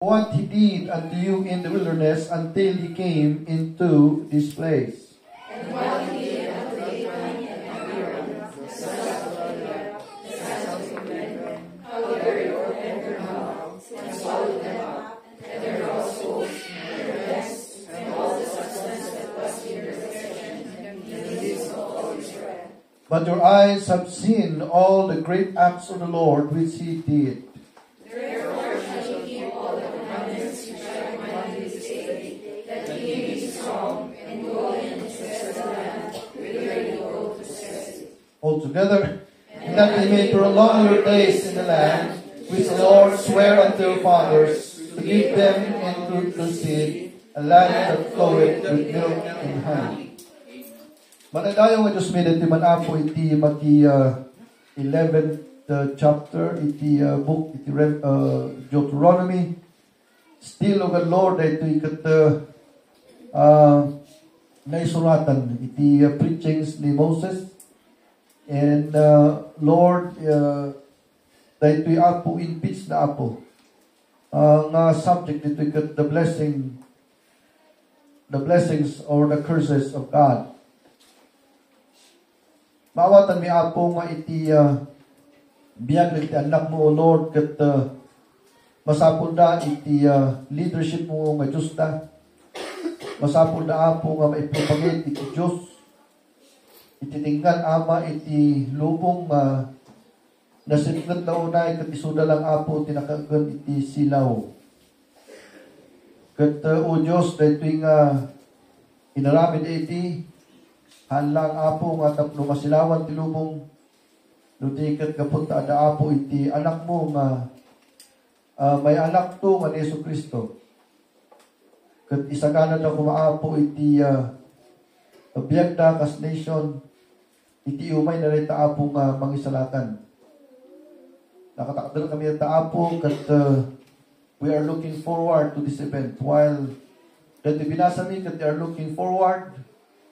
what he did unto you in the wilderness until he came into this place. And what he did unto Dathan and Abiram, the sons of Levi, the sons of your brethren, how very opened their mouths, and swallowed them up, and their households, and their best, and all the substance that was in their possession, in the midst of all Israel. But your eyes have seen all the great acts of the Lord which he did. Therefore shall ye keep all the commandments which I command you this day, that ye may be strong, and go in and possess the land, whither you go to possess it. Altogether, and that ye may prolong your days in the land, which the Lord sware unto your fathers, to give them into the seed, a land that floweth with milk and honey. Manadayo nga Diyos minit, man apo iti magi 11th chapter, iti book, iti Deuteronomy. Still, o God Lord, ito ikat naisuratan, iti preachings ni Moses. And Lord, dahito apo in peace na apo. Nga subject ito ikat the blessings or the curses of God. Maawatan mi apo nga iti biyag iti anak mo, O Lord, kat masapul da iti leadership mo nga Diyos da. Masapul da apo nga maipropagate iti Diyos. Iti tinggan ama iti lubong nasingat na unay kat isuda lang apo tinakagan iti silaw. Kat o Diyos, dahito nga inaramid iti hanlang apo nga tapno masilawan ti lubong nutikat kapunta ada apo iti anak mo nga may anak to nga Yesu Kristo. Kat isagana na kumaapo iti biyag da kas nation iti umay na rin taapo nga mangisalakan. Nakatakdal kami at taapo kat we are looking forward to this event. While that binasa mi kat they are looking forward,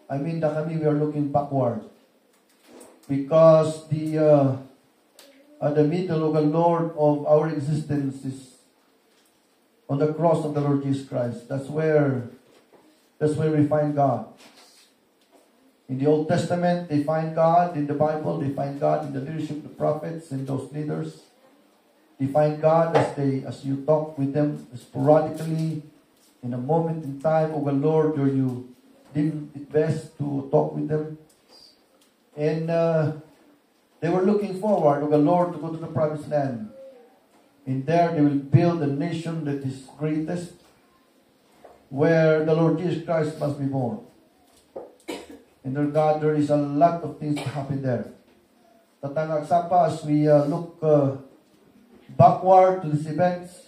I mean that kami we are looking backward. Because the middle of the Lord of our existence is on the cross of the Lord Jesus Christ. That's where we find God. In the Old Testament, they find God. In the Bible, they find God in the leadership of the prophets and those leaders. They find God as you talk with them sporadically, in a moment in time, oh God Lord, where you deemed it best to talk with them. And they were looking forward, oh God Lord, to go to the promised land. In there, they will build a nation that is greatest, where the Lord Jesus Christ must be born. And dear God, there is a lot of things to happen there. Tatangag sapa, as we look backward to these events,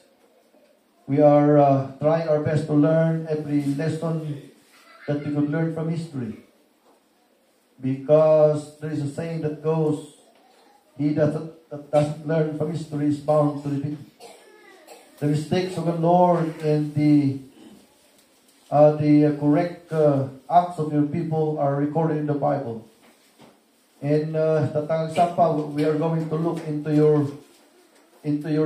we are trying our best to learn every lesson that we could learn from history. Because there is a saying that goes, he that doesn't learn from history is bound to repeat the mistakes of the Lord and the correct acts of your people are recorded in the Bible. And Tatangag Sapa, we are going to look into your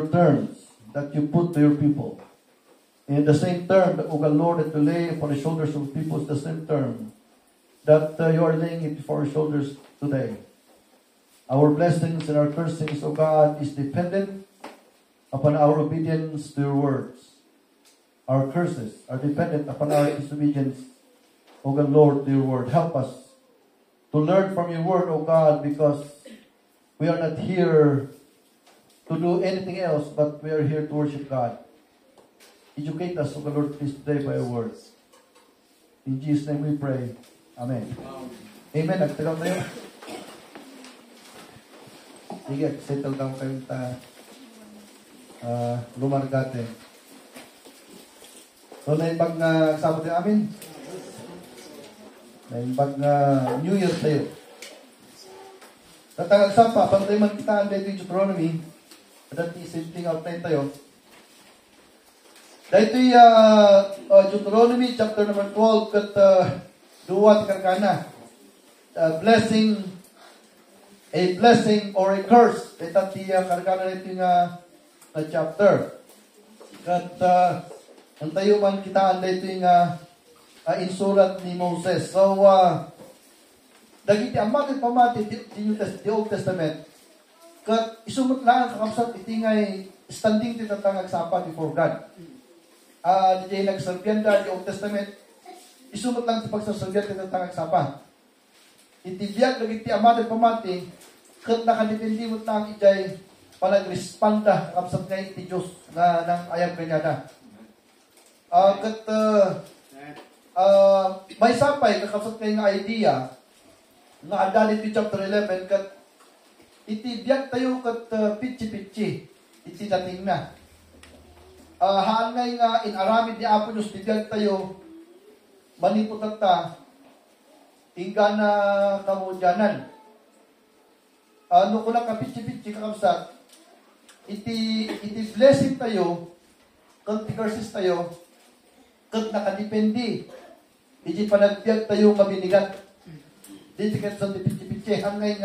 terms that you put to your people. In the same term that, O God Lord, that you lay upon the shoulders of people is the same term that you are laying it before our shoulders today. Our blessings and our cursings, O God, is dependent upon our obedience to your words. Our curses are dependent upon our disobedience, O God Lord, to your word. Help us to learn from your word, O God, because we are not here to do anything else, but we are here to worship God. Educate us, O God Lord, please today by your words. In Jesus' name we pray. Amen. Amen. Nagtagaw tayo. Sige, settle down kayo lumargate. So, naimbag nga kasama tayo amin. Naimbag nga New Year tayo. Tatangag sapa, pag tayo magkitaan dito yung Deuteronomy, dati simpleng outline tayo. Dito yung Deuteronomy chapter number 12 kat duwat karkana. Blessing, a blessing or a curse. Ito karkana nito yung chapter. Kat ang tayo man kitaan da ito yung insurat ni Moses. So, dagiti amatin pamati the Old Testament. Kat isumot lang ang kakapsat itingay standing ti tatangag sapa before God. Di nagserbian da the Old Testament. Isumot lang ti pagsaserbian ti tatangag sapa. Itibiyag dagiti amatin pamati kat nakadipendimot na ang ijay panag-respanda kakapsat nga iti Diyos na ng ayam kanyada. Kat may sapay kakapsat kayo nga idea nga adalin ti chapter 11 kat iti biyag tayo kat pitchi-pitchi iti dating na. Haangay nga inaramid ni Apo Diyos ti biyag tayo manipot at ingga na kamudyanan. Ano ko lang kapitchi-pitchi kakapsat iti blessing tayo kat curses tayo kat nakadepende iti panagbiag tayo nga binigat. Dito kat sa pitchi-pitchi hangay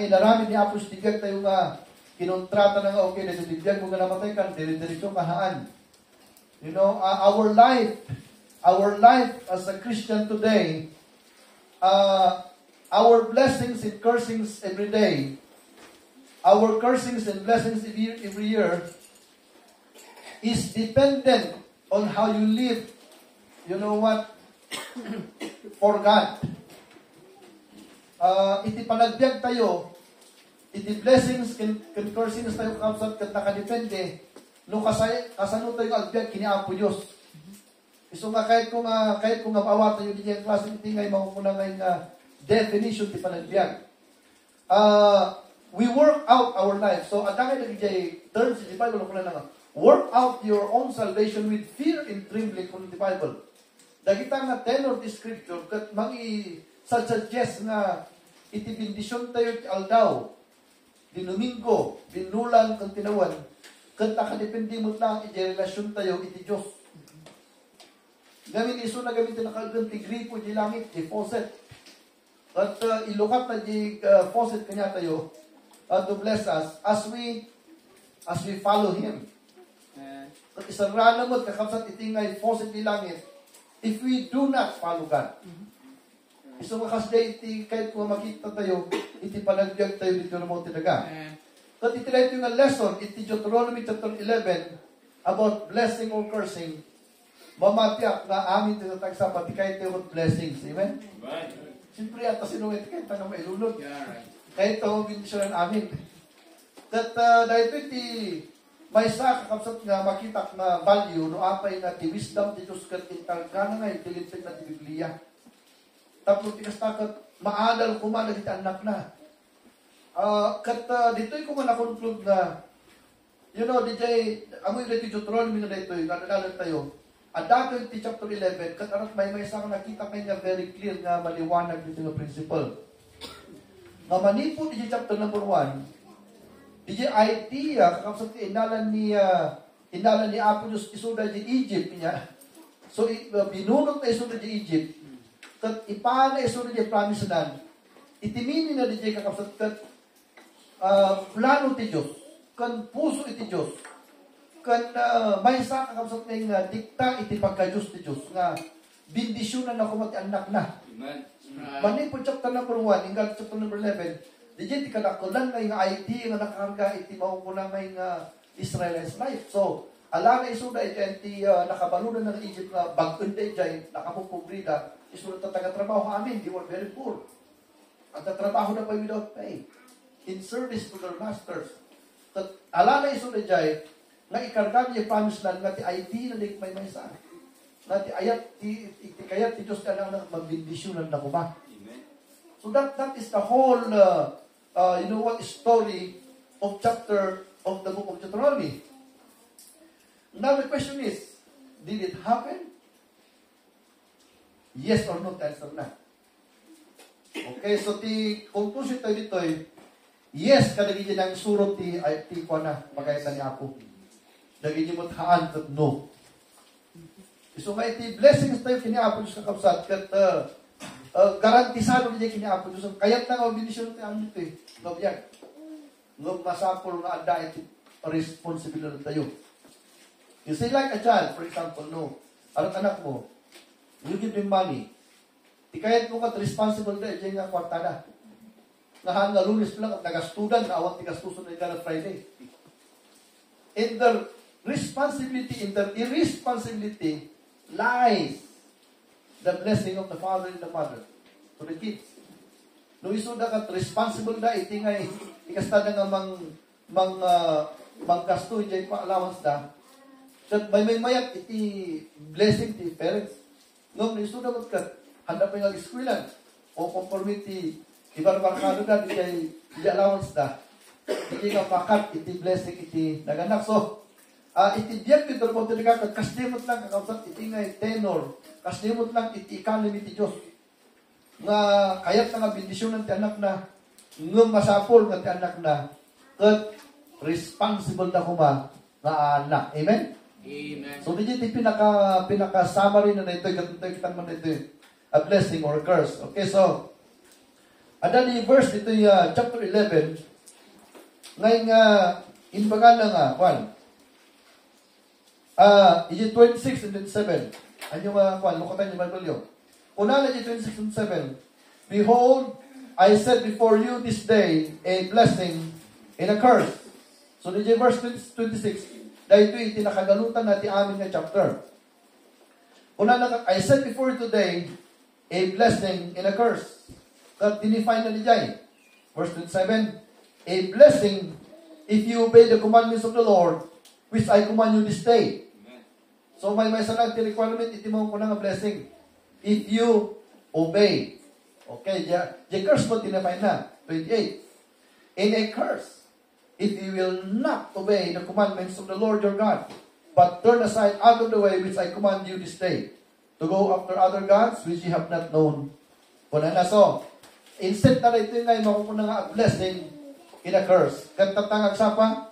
naramid ni Apos tigag tayo nga kinontrata na nga okay, dito bibiyag mo nga namatay kan, dire-diretso kahaan. You know, our life as a Christian today, our blessings and cursings every day, our cursings and blessings every year is dependent on how you live, you know what, for God. Iti panagbiag tayo, iti blessings and cursings tayo kapsat kat nakadepende, no kasano tayo agbiag kiniapo Diyos. So nga kahit kung mapawa tayo di yung klase iti ngay makukuna ngay definition ti panagbiag. We work out our life. So adangay na di terms iti Bible kuna nga work out your own salvation with fear and trembling kun iti Bible. Dagita nga tenor ti scripture kat suggest nga iti bendisyon tayo ti aldaw, di Domingo, binulan kang tinawan, kat nakadepende mo lang iti relasyon tayo iti Diyos. Gamin iso na gamit na nakaganti gripo di langit, di faucet. At ilukat na di faucet kanya tayo to bless us as we follow Him. At isang rana mo, kakapsat itingay faucet di langit, if we do not follow God. So makasday iti kahit kung makita tayo, iti panagbiag tayo dito na mo tinaga. So iti na ito yung lesson, iti Deuteronomy chapter 11, about blessing or cursing, mamatiyak na amin tinatag sa pati kahit tayo blessings. Amen? Siyempre ata sinuwit kahit na mailulog. Kahit ito, bindisyonan amin. That dahil iti may sa kakapsat nga makita na value, no apay na ti wisdom ti Diyos kat itarga na nga itilipid na ti Biblia. Tapos tikas takat, maadal kumalag iti anak na. Dito'y kuma na-conclude na, you know, amoy dito Deuteronomy na dito, nadadalan tayo. At dato iti chapter 11, arat may isang nakita kayo nga very clear nga maliwanag dito nga principle. Nga manipo dito chapter number 1, dito idea, kakapsat inalan ni Apo Diyos isuda di Egypt niya. So, binunod na isuda di Egypt. Kat ipana isunod yung promise nan, itimini na di kakapsat kat plano ti Diyos, kan puso iti Diyos, kan may sa kakapsat nga dikta iti pagka-Diyos ti Diyos, nga bindisyonan na kumati anak na. Manin po chapter number 1, hinggang chapter number 11, di ti kadakulan nga yung idea nga nakakarga iti maungkulang nga Israel's life. So, ala na isuda iti nakabalunan ng Egypt nga bagun day jay nakapupubrida isunod na taga-trabaho amin, they were very poor. At tatrabaho na pa without pay. In service to their masters. At ala na isunod jay nga ikarga niya promise land nga ti ID na di may sa nga ti ayat ti kayat ti Diyos ka lang magbindisyonan na kuma. So that is the whole you know what story of chapter of the book of Deuteronomy. Now the question is, did it happen? Yes or no, answer na. Okay, so conclusion tayo dito yes, kadagin niya ng surot ti ko na, magkaitan ni Apo. Dagin niya mo haan, kat no. So may iti blessings tayo kini Apo Diyos kakapsat, kat garantisado niya kini Apo Diyos. Kayat na nga, binisyon tayo dito Ngab masapol nga anda iti responsibilidad tayo. You say like a child, for example, no, anak mo, you give them money. Di kahit mo ka responsible na, dyan nga kwarta na. Nga lunes lang at nagastudan na awat tigastusun na ika Friday. In the responsibility, in the irresponsibility, lies the blessing of the father and the mother to the kids. Nung isuda ka responsible na, iti ngay, ikasta na nga manggasto, dyan pa allowance na, so, may mayat, iti blessing ti parents. Nung isuda mo ka, handa pa yung eskwela, o conformity, ibarbarkado na, di allowance na, hindi nga makat, iti blessing, iti naganak. So, iti diyan kito mo talaga, kaslimot lang, kakausap, iti nga tenor, kaslimot lang, iti economy ti Diyos. Nga, kayat na nga bendisyon ng ti anak na, ng masapol ng ti anak na, kat responsible na kuma, nga anak. Amen? Amen. So, iti pinaka-summary na ito, kita naman ito, a blessing or a curse. Okay, so, ada ni verse dito chapter 11, ngayon nga, inbaga na nga, 26 and then 7. Ano nga, lukatan yung Bible yun. Una na 26 and 7. Behold, I set before you this day a blessing and a curse. So, DJ verse 26, dahil ito itinakagalutan natin amin nga chapter. Una na, I set before you today a blessing and a curse. Kat dinifine na nijay. Verse 27, a blessing if you obey the commandments of the Lord, which I command you this day. Amen. So may sanag ti requirement, iti mo ko na nga blessing. If you obey. Okay, the curse mo dinifine na. 28. In a curse, if you will not obey the commandments of the Lord your God, but turn aside out of the way which I command you this day, to go after other gods which you have not known. Kuna na so, instead na ito nga, makukuna nga blessing in a curse. Kat tatangag sapa,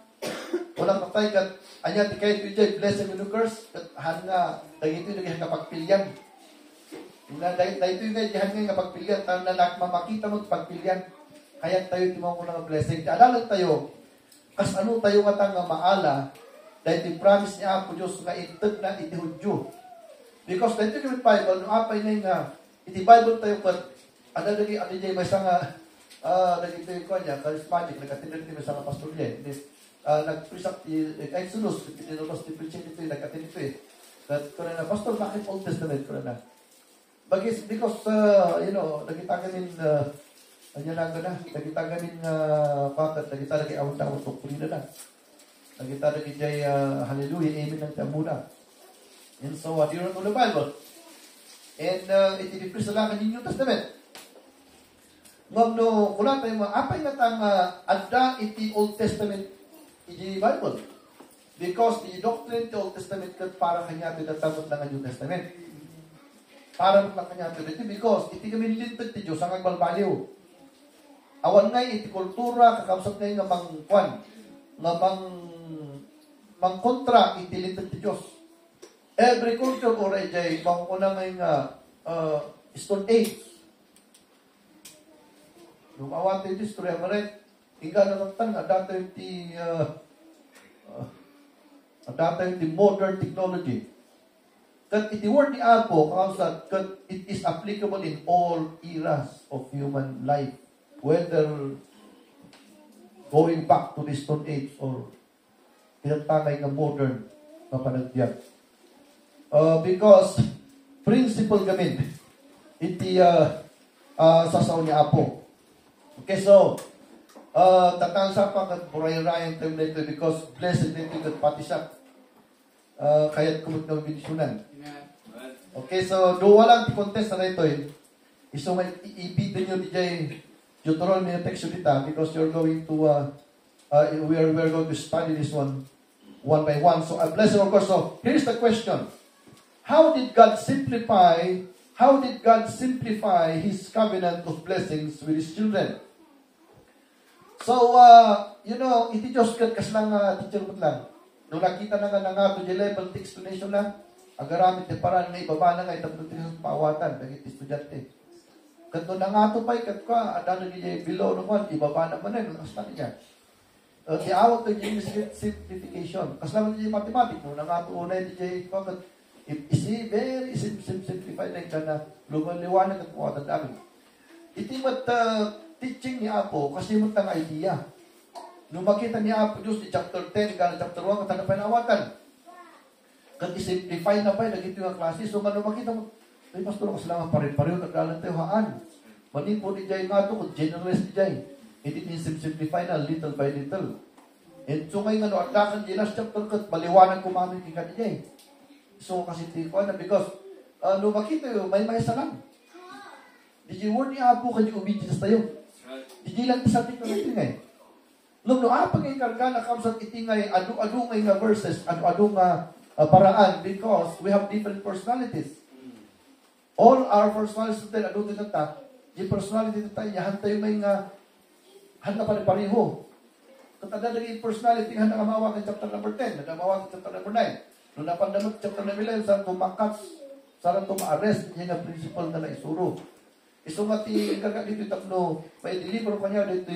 unang tatay, kat anya ti kayo ito blessing in a curse, kat han nga, dahil ito yung kapagpilyan. Dahil ito yung nga kapagpilyan, tayo na makita mo pagpilyan. Kaya tayo timang nga blessing. Alalang tayo, kas ano tayo nga nga maala, dahil ti promise niya po Diyos nga itag na iti Hudyo. Because dahil ito yung Bible, nung apay na nga, iti Bible tayo kat, ada lagi may sanga lagi ito yung kanya, charismatic, nag-attend ito may sanga pastorya. Nag-presak ti Exodus, tinulos ti preaching ito, nag-attend ito eh. Kaya na, Pastor, bakit Old Testament? Kaya na. Because, nakita gamin, nakita gamin, pakat, nakita lagi awang tawang doktrina na. Nakita lagi jay, hallelujah, amen ng tamuna. And so, do you know the Bible? And iti-decrease na lang ang New Testament. Ngam no, kula tayo apay nga tang adda iti Old Testament iti Bible. Because the doctrine iti Old Testament kat para kanya iti databot lang ang New Testament. Para lang kanya iti because iti kami lintad ti Diyos ang agbalbaliw. Awan ngay iti kultura kakabsat ngay nga mangkwan nga mangkontra iti lintad ti Diyos. Every culture or ejay mangkuna ngay nga Stone Age. Nung awan tayo iti istorya maray, higa na nagtan nga data yung ti modern technology. Kat iti word ni Apo, kat it is applicable in all eras of human life. Whether going back to the Stone Age or pinagtangay nga modern na panagbiag. Because principle gamin iti sasaw ni Apo. Okay, so tatang sa pa kat buray-rayang time na ito because blessed na ito kat pati siya kaya't kumot na bendisyonan. Okay, so do walang ti contest na ito iso may ibigin nyo DJ Deuteronomy na text dita because you're going to we are going to study this one by one. So a blessing of course. So here's the question. How did God simplify His covenant of blessings with His children? So, iti Diyos kat kaslang teacher mo lang. Nung nakita na nga to the level of explanation na, agaramit na parang na ibaba na nga itapos sa pawatan, naging estudyante. Kat nung nga to pa, kat ka, adano niya below naman, ibaba naman na, nung asta niya. di awat to yung simplification. Kasi naman yung mathematics, no? Nangatuunay di jay pagkat isi very simplified na ka na lumaliwanag at kuwatan namin. Itimat teaching ni Apo kasi mo tang idea. Nung makita ni Apo Diyos di chapter 10 hanggang chapter 1 katang panawatan. Kag i-simplify na pa nagito yung klase. So nga nung makita mo, ay pastor kasi lang pare-pareho nagdalan tayo haan. Manipo ni jay nga to kung generalist ni jay. Hindi simplify na little by little. And so ngayon ano, at dakan di last chapter kat maliwanag kumamin kay kanina eh. So kasi tiko na because no makita yung may sa lang. Di word ni Apo kanya obedience tayo. Di lang sa tiko na tingay. No apang yung karga na kamsat itingay adu-adu ngay nga verses, adu-adu nga paraan because we have different personalities. All our personalities tayo adu din ta. Di personality tayo yahan tayo may nga handa pa rin pareho. Katada naging personality, handa ka mawag ng chapter number 10, handa mawag ng chapter number 9. Nung napandamot chapter number 11, saan tumakas, saan tuma-arrest, niya nga principle na naisuro. Iso nga ti, kaga dito tapno, may deliver ko niya dito,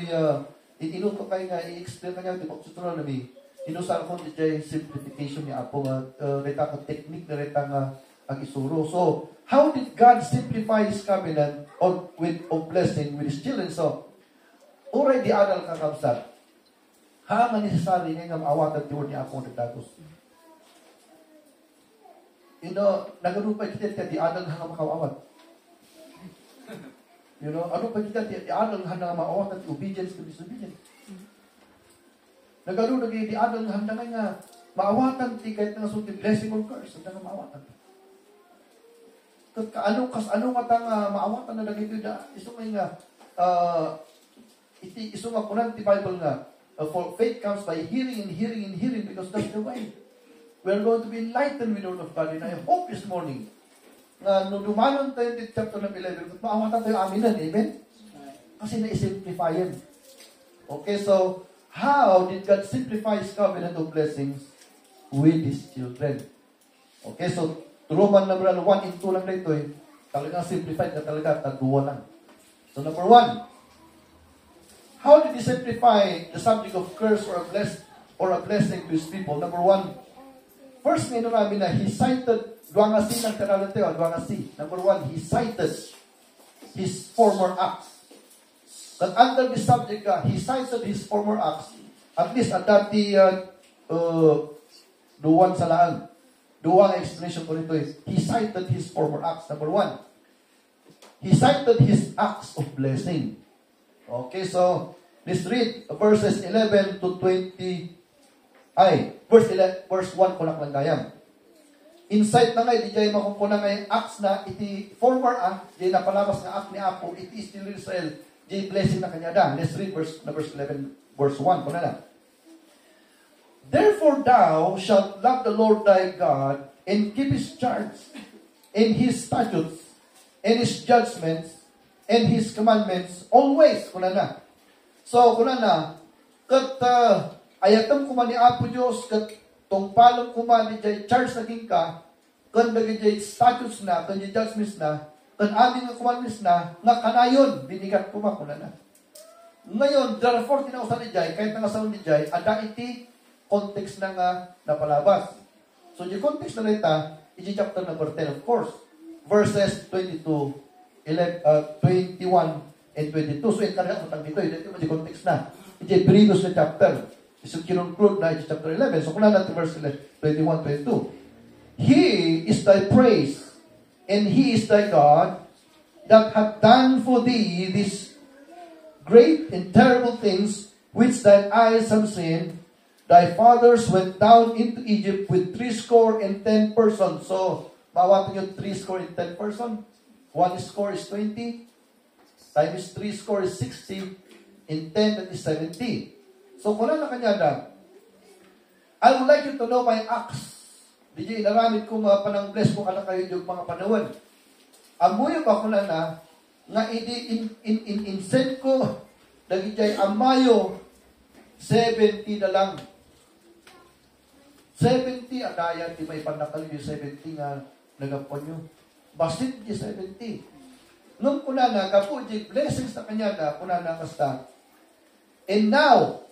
inuto kayo nga, i-explain ka niya, dito Deuteronomy, inusar ko dito yung simplification niya Apo, reta ka technique na reta nga ang isuro. So, how did God simplify His covenant of blessing with His children? So, uray di adal kakabsat. Nga necessary nga maawatan tiwod niya akong nagdatos. Nagarupay kita di adal nga makawawat. Ano pa kita di adal nga maawatan ti obedience to disobedience. Nagaru di adal nga maawatan ti kahit nga sulti blessing or curse. Nga maawatan. Ano nga tang maawatan na nagito da. Iso nga iso nga kunan ti Bible nga for faith comes by hearing and hearing and hearing because that's the way. We are going to be enlightened with the word of God and I hope this morning na nung dumanon tayo di chapter ng 11 maawatan tayo aminan, amen? Kasi na-simplify yan. Okay, so how did God simplify His covenant of blessings with His children? Okay, so Roman number 1 and 2 lang na ito talagang simplified na talaga, taguwa lang. So number 1, how did He simplify the subject of curse or a blessing to His people? Number 1, first nga namin na He cited, duwang asi ng kanalanteo, duwang asi. Number 1, He cited His former acts. That under this subject, He cited His former acts. At least, at dati, duwan sa laan. Duwang explanation ko nito is, He cited His former acts. Number 1, He cited His acts of blessing. Okay, so let's read verses 11 to 20. Verse 1 ko lang gayam. Insight na nga, di jay makukuna nga yung acts na iti former act, di napalabas nga act ni Apo, iti still Israel, di blessing na kanya da. Let's read verse 11, verse 1 ko na lang. Therefore thou shalt love the Lord thy God, and keep His charge, and His statutes, and His judgments, and His commandments always. Kuna na. So, kuna na, kat ayatam kuman ni Apo Diyos, kat tungpalong kuman ni jay charge naging ka, kan naging jay statutes na, kan jay judgments na, kan aming nga commandments na, nga kanayon, binigat kuman, kuna na. Ngayon, therefore, tinausan ni jay, kahit nangasaw ni jay, ada iti context na nga napalabas. So, yung context na nita, iti chapter number 10, of course, verses 21 and 22. So, yung karya ko dito, ito yung context na. Ito yung previous na chapter. So, kinconclude na ito chapter 11. So, kung natin verse 21, 22. He is thy praise, and He is thy God, that hath done for thee these great and terrible things, which thine eyes have seen. Thy fathers went down into Egypt with 70 persons. So, mawatan yung 70 persons. 1 score is 20, times 3 score is 60, and 10 that is 70. So, kung na kanya na, I would like you to know my acts. Di dyan inaramid ko mga panang-bless ko ka na kayo yung mga panahon. Amuyo ba ko na nga in-send ko, naging dyan amayo, 70 na lang. 70, adaya, di may panakal yung 70 nga nagapon nyo. Basit di 70. Nung kuna na, kapo di blessings na kanya na, kuna na kasta. And now,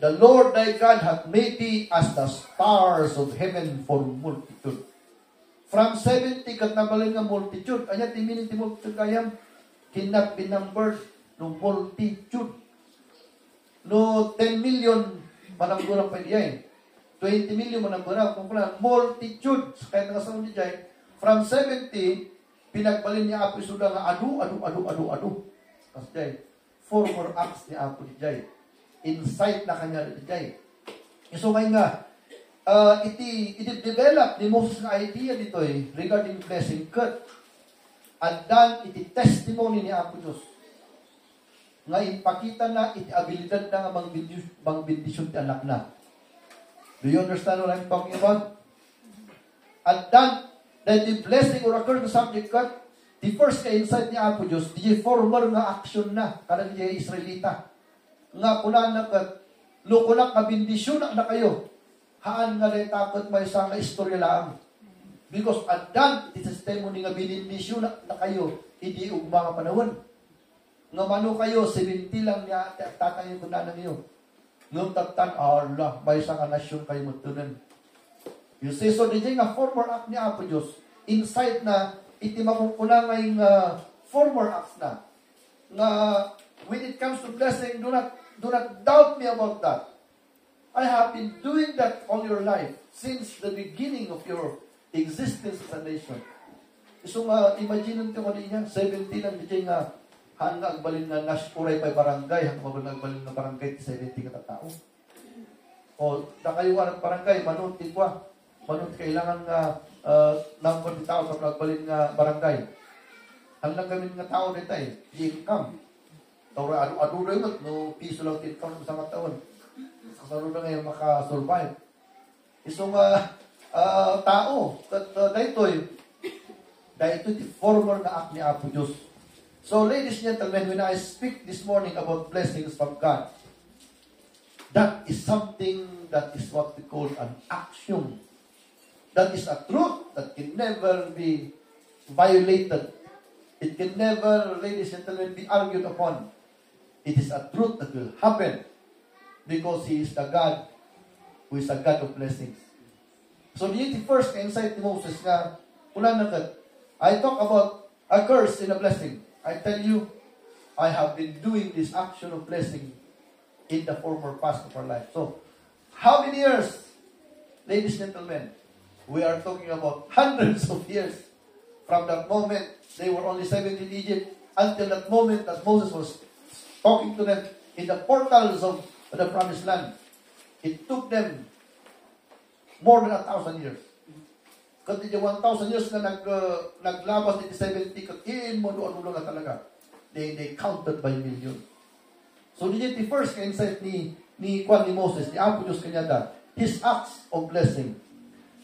The Lord thy God hath made thee as the stars of heaven for multitude. From 70 kat nabalin nga multitude. Anya timinin ti multitude kayam. Cannot be numbered no multitude. No 10 million manamburang pa diyan. 20 million manamburang. Kung pala, multitude. Kaya nakasunod di diyan. From 70, pinagbalin niya Apo Isuda nga adu. Kasi diyan, 4 more acts ni Apo di diyan. Insight na kanya di diyan. So ngayon nga, iti-develop ni Moses nga idea dito regarding blessing cut. And then, iti-testimony ni Apo Diyos. Nga ipakita na, iti-abilidad na nga bang bendisyon ti anak na. Do you understand what I'm talking about? And then, that the blessing or according to subject cut, the first ka-insight ni Apo Diyos, di formal nga action na, kada di Israelita. Nga kunan na kat, lukunak ka bendisyon na kayo. Haan nga rin takot may isang istorya lang. Because at that, it is testimony nga binindisyon na kayo, hindi ugma nga panahon. Nga mano kayo, 70 lang niya, tatayo ko na niyo. Nung tatan, Allah, may isang nasyon kayo mutunan. You see, so di nga former act ni Apo Diyos, inside na, iti makukuna ngayong former acts na. Nga, when it comes to blessing, do not doubt me about that. I have been doing that all your life since the beginning of your existence as a nation. So, imagine nito ko niya, 70 lang di nga hanga agbalin na uray pa barangay, hanga agbalin na barangay, 70 ka tao. O, nakayuan ang barangay, manun, tikwa. Manun, kailangan nga number di tao sa agbalin nga barangay. Hanggang kami nga tao dito income. Tawra, adu rin mo, no piso lang income sa mga taon. Saro na ngayon makasurvive. Isong tao, dahito di former na act ni Apo Diyos. So, ladies and gentlemen, when I speak this morning about blessings from God, that is something that is what we call an action. That is a truth that can never be violated. It can never, ladies and gentlemen, be argued upon. It is a truth that will happen. Because He is the God who is a God of blessings. So, the first insight ni Moses nga, ulan na that, I talk about a curse in a blessing. I tell you, I have been doing this action of blessing in the former past of our life. So, how many years, ladies and gentlemen, we are talking about hundreds of years from that moment they were only 70 in Egypt until that moment that Moses was talking to them in the portals of the promised land. It took them more than 1,000 years. Kasi 1,000 years na naglabas dito 70, katiin mo doon na talaga. They counted by million. So, the first insight ni Moses, ni Apo Diyos kanyada, his acts of blessing.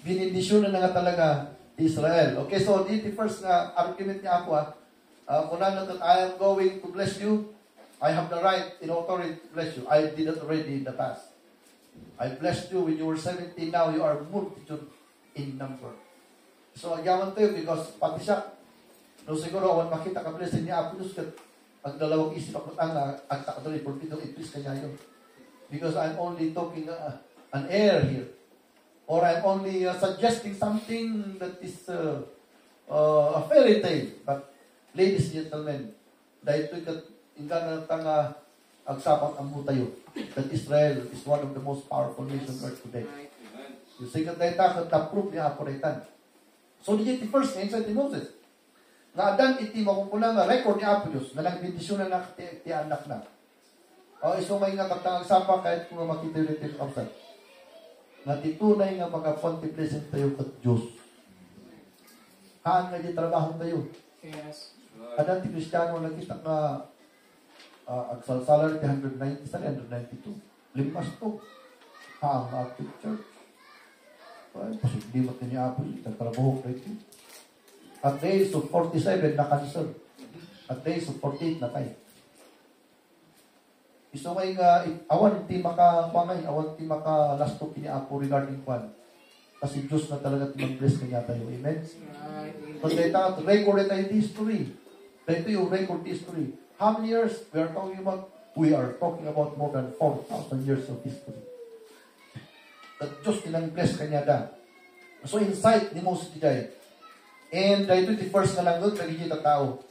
Binindisyon na nga talaga Israel. Okay, so the first na argument ni Apo, kung that I am going to bless you, I have the right in authority to bless you. I did it already in the past. I blessed you when you were 17. Now you are multitude in number. So, agawan tayo because pati siya, no siguro, awan makita ka blessing ni Apo Diyos, ang dalawang isip ako, ang takatuloy, pulpito, itwis kanya yun. Because I'm only talking an air here. Or I'm only suggesting something that is a fairy tale. But, ladies and gentlemen, dahil ito'y ingka na tanga agsapat ang mutayo that Israel is one of the most powerful nations on earth today. Yung second day takot na proof niya ako raitan. So, the first insight ni Moses. Nga adan iti makumpuna nga record ni Apo Diyos na nagbindisyon na ti anak na. O iso may nga katang agsapa kahit kung makita yung ito kapsat. Nga titunay nga makakontemplation tayo kat Diyos. Haan nga di trabaho tayo. Yes. Adan ti Kristiyano nakita nga agsalsalar ti 190 sa 192. Limas to. Ang active church. Ay, pasigdi mo ti ni Apo, nagtrabaho kayo. At days of 47 na cancel. At days of 48 na tayo. Iso ngay nga, awan ti maka-lastok ni Apo regarding kwan. Kasi Diyos na talaga mag-bless kanya tayo. Amen? Kasi tayo, record tayo history. Ito yung record history. How many years? We are talking about We are talking about more than 4,000 years of history. That Diyos nilang bless kanya da. So insight ni Moses dijay. And dahil 21st na lang doon, nagiging tao.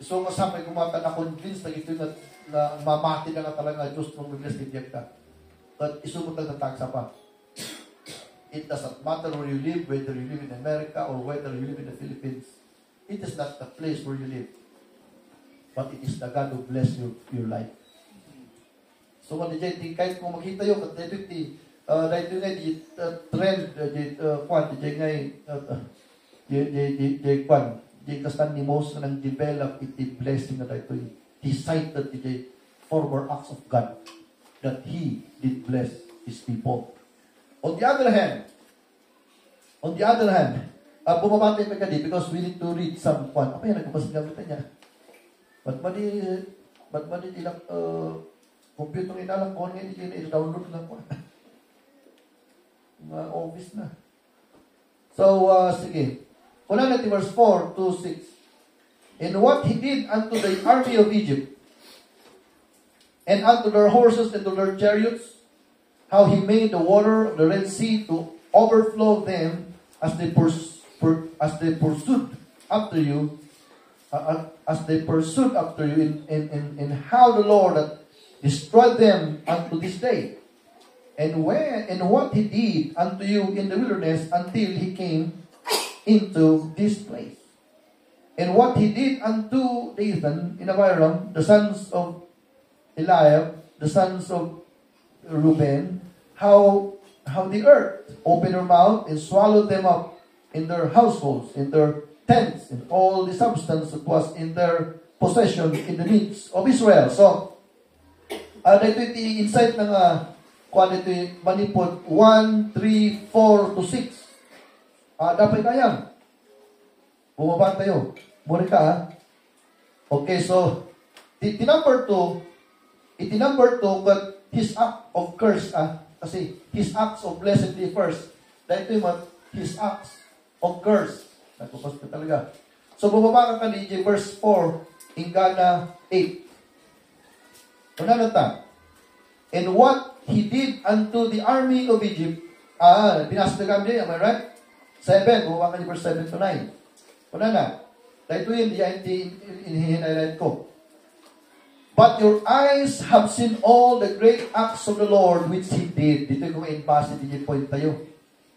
So masapay kumata na convinced na ito na mamati na nga talaga Diyos nung bless ni ka. But isumot lang tatagsa pa. It doesn't matter where you live, whether you live in America or whether you live in the Philippines. It is not the place where you live. But it is the God who bless your life. So kung di kahit kung makita yung dahito nga di trend di kastan ni Moses nang develop iti blessing na dahito he cited the former acts of God that he did bless his people. On the other hand, bumabantay pa kadi because we need to read some point. Apa yan nagpapasinabitan niya? Ba't ba di ilang computer inalang ko ngayon, hindi download lang po. Mga office na. So, sige. Una natin verse 4 to 6. And what he did unto the army of Egypt, and unto their horses and to their chariots, how he made the water of the Red Sea to overflow them as they pursued after you, and how the Lord destroyed them unto this day. And what he did unto you in the wilderness until he came into this place. And what he did unto Dathan in Abiram, the sons of Eliab, the sons of Reuben, how the earth opened her mouth and swallowed them up in their households, in their tents, and all the substance that was in their possession in the midst of Israel. So, dito iti insight ng kuan ito manipod 1, 3, 4 to 6. Dapat kayang bumaba tayo. Muna ka Okay, so iti number 2, but his act of curse kasi his acts of blessing first. Dito yung his acts of curse. Nagpapos ka talaga. So bumaba ka kanina verse 4 hingga 8. Una na ta. And what he did unto the army of Egypt. Binasa na kami, am I right? 7. Bumaba ka ni verse 7 to 9. Una na. Dahito yun, hinihighlight ko. But your eyes have seen all the great acts of the Lord which He did. Dito yung ma-embase, dito yung point tayo.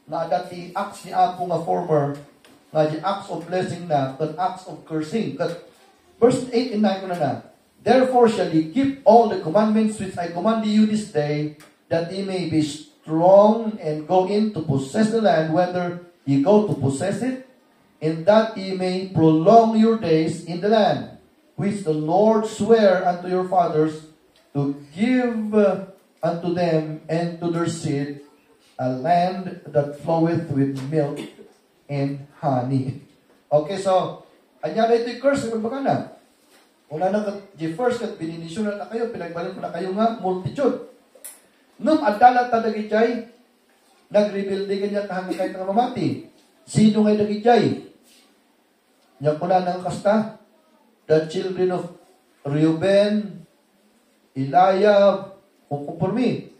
Na dati acts ni Apo nga former, nga di acts of blessing na, but acts of cursing. But verse 8 and 9 ko na. Therefore shall ye keep all the commandments which I command you this day, that ye may be strong and go in to possess the land, whether ye go to possess it, and that ye may prolong your days in the land, which the Lord sware unto your fathers, to give unto them and to their seed, a land that floweth with milk and honey. Okay, so, anya na ito yung curse, baka na. Una na first kat bininisyon na kayo, pinagbalin ko na kayo nga, multitude. Nung adalat na dagijay, nag-rebuild din kanya hanggang kahit nga mamati. Sino ngay dagijay? Yan ko na ng kasta. The children of Reuben, Eliab, kumpurmi.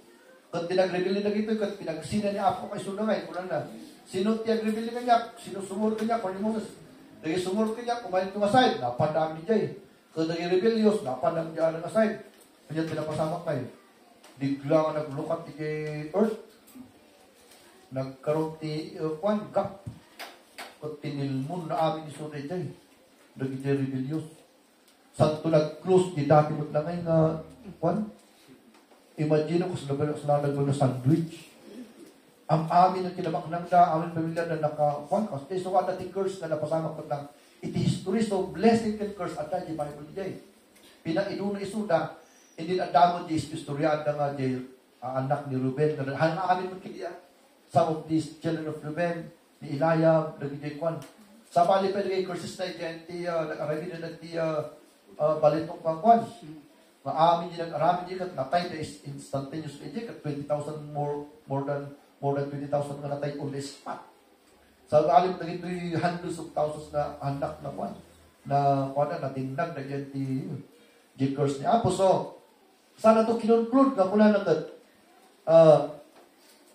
Kat pinag-rebuild na ito, kat pinagsina niya ako kay sunangay, kulang na. Sino tiyag-rebuild kanya? Sino sumur kanya? Kung ni Moses. Dagi sumur kanya, kumain ito aside, napadami diyay. Kung naging rebellious, napanang dyan ang aside. Kanya pinapasamak kayo. Digla nga naglukat kay earth. Nagkaroon ti gap. Kung tinilmon na amin isunay dyan. Naging rebellious. Santo nag-close, di dati mo na ngayon nga, imagine ko sa nalagol na sandwich. Ang amin na kinamaknang da, amin pamilya na kasi so what the curse na napasamak ko lang. It is history, so blessing and curse at di Bible jay. Pinainuna isuda, hindi na damo di istoryada nga di anak ni Reuben. Hang amin mo kaya, some of these children of Reuben, ni Eliab, nagigay kwan. Sa bali pa nagigay curses na di nag-arami na di balitong kwan. Maamin di nag-arami di kat natay na instantaneous di kat 20,000 more than 20,000 nga natay on the spot. Sa alim na ito yung hundreds of thousands na anak na kwan. Na kwan na natinag na yan di curse ni Apo. So, sana to kinconclude nga kuna na kat,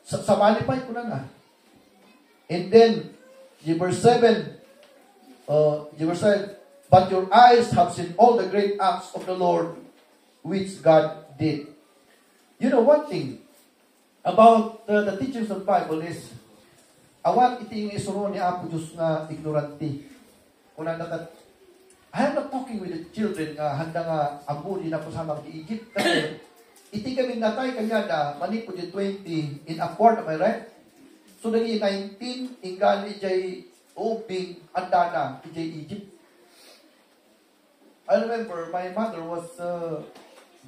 sa malipay kuna na. And then, verse 7, but your eyes have seen all the great acts of the Lord which God did. You know, one thing about the teachings of the Bible is, awan iti yung isuro ni Apo Diyos nga ignorante. Kuna nakat, I am not talking with the children nga handa nga amuli na po sa mga Egypt. Kasi, iti kami natay kanya na manipod yung 20 in upward, am I right? So, naging 19, ingali jay ubing andana jay Egypt. I remember my mother was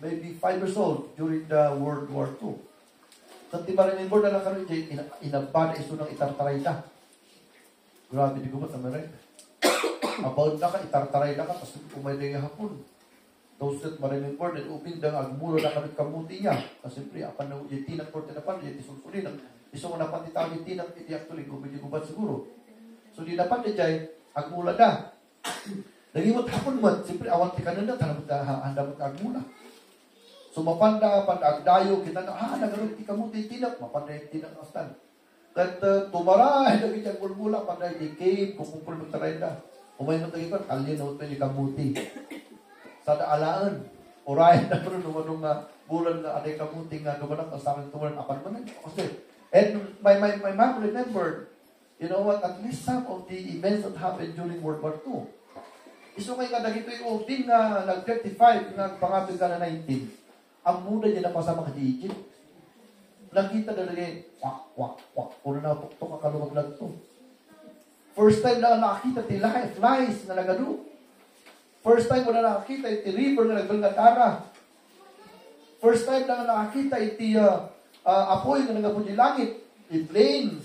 maybe 5 years old during the World War II. So, di ba remember na lang kami jay inabada iso ng itartaray na. Grabe, di ko ba tama rin? About na ka, itartaray na ka, tapos umayday nga hapon. Those that ma-remember, that upin dang agmulo na kami kamuti niya. Kasi siyempre, apan na yung tinak porte na pan, yung tisulsulin. Iso mo na pan titawag yung tinak, iti actually, gubin yung gubat siguro. So, di na pan di jay, agmula na. Nagimot hapon mo, siyempre, awan ti ka na, handa mo ka agmula. So, mapanda, agdayo, kita na, nagaroon ti kamuti, tinak, mapanda yung tinak astan. At tumaray, naging yung bulbula, panda yung cave, kukumpul mo taray na. Umay mo tayo pa, kalyan na ito yung kamuti. Sada alaan, oray na pero numanong bulan na aday kamuti nga dumanang sa amin tumalan apan mo na. And my mom remembered, you know what, at least some of the events that happened during World War II. Iso kay kada gito yung din nga nag-35, nga pangatid ka na 19. Ang muda niya na pasama ka di Egypt. Nakita na lagi, wak. Kung na po ito kakalumaglag to. First time na nakakita ti flies na nagado. First time ko na nakakita iti river na nagbalgatara. First time na nakakita iti apoy na nagapun yung langit. The planes.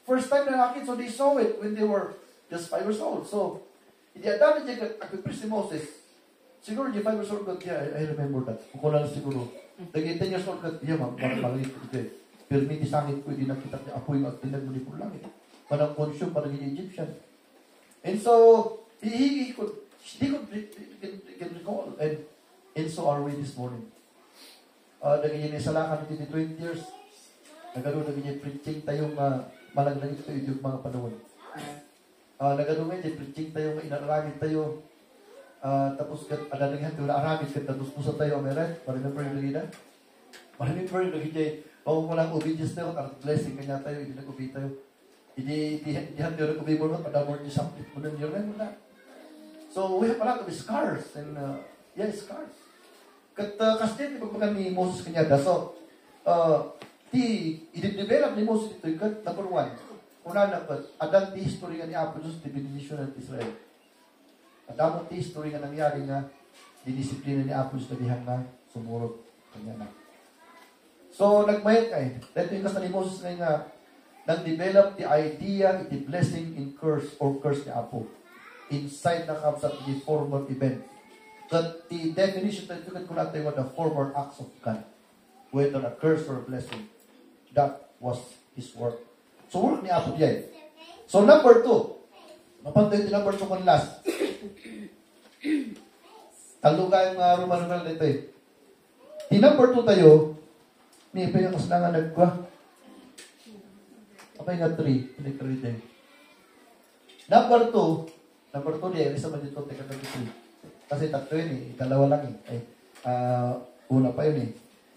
First time na nakakita, so they saw it when they were just 5 years old. So, hindi adami dyan, akipris ni Moses. Siguro, di 5 years old, I remember that. Kung lang siguro. Naging 10 years old, malit ko dyan. Pero hindi sangit ko, hindi nakita niya apoy na tinag mo ni po langit. Parang consume, parang yung Egyptian. And so, he could recall. And so are we this morning. Naging yung isalakan natin 20 years. Nagkaroon yung preaching tayong malaglang ito yung mga panahon. Nagkaroon yung preaching tayong inaramid tayo. Tapos adalaghan tayo na aramid ka tapos pusa tayo. Meron? Remember yung lagi na? Remember yung lagi niya. Pag mo lang obedience tayo, at blessing kanya tayo, hindi nag-obey tayo. Hindi tayo nag-obey mo naman, padamor niyo sakit mo na niyo rin. So, we have a lot of scars. And, scars. Kasi di ba kami Moses kanyada? So, i-develop ni Moses ito, number 1. Una na pa, adang ti history nga ni Apo Diyos, ti benedisyon ng Israel. Adamong ti history nga nangyari nga, didisiplina ni Apo Diyos na dihang nga, sumurot kanya na. So, nagmayat kay. Dito yung kasta ni Moses na nga, nag-develop the idea, the blessing in curse or curse ni Apo. Inside the kapsat, the former event. That the definition that you can connect with the former acts of God. Whether a curse or a blessing. That was His work. So, work ni Apo diyan. So, number 2. Mapantay din number 2 kung last. Talugay ang Roman dito eh. Di number 2 tayo, may pa yung kasalangan nagkwa. Apa yung 3? Pinag-3 din. Number 2 diyan, isa man dito, teka 3. Kasi tatlo yun eh, dalawa lang eh. Una pa yun eh.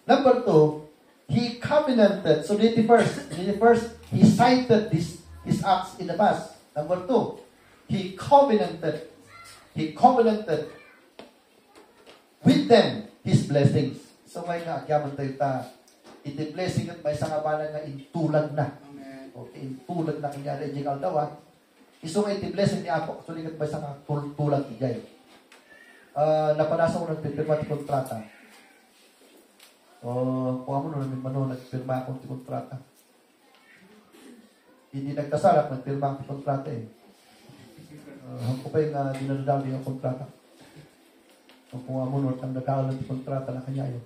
Number 2, He covenanted. So, first, He cited His acts in the past. Number 2, He covenanted with them His blessings. So, may naagyaman tayo iti blessing at may sangabalan nga intulag na. Okay, intulag na kanya na ijing aldawa. Iso nga iti blessing ni Apo, actually kat may sangatulag ijay. Napanasa ko nagpipirma ti kontrata. Kung mo namin mano, nagpirma akong ti kontrata. Hindi nagkasalap, nagpirma akong ti kontrata eh. Ako pa yung dinadali ang kontrata. Kung mo naman, ang nagkakalan ti kontrata na kanya yun.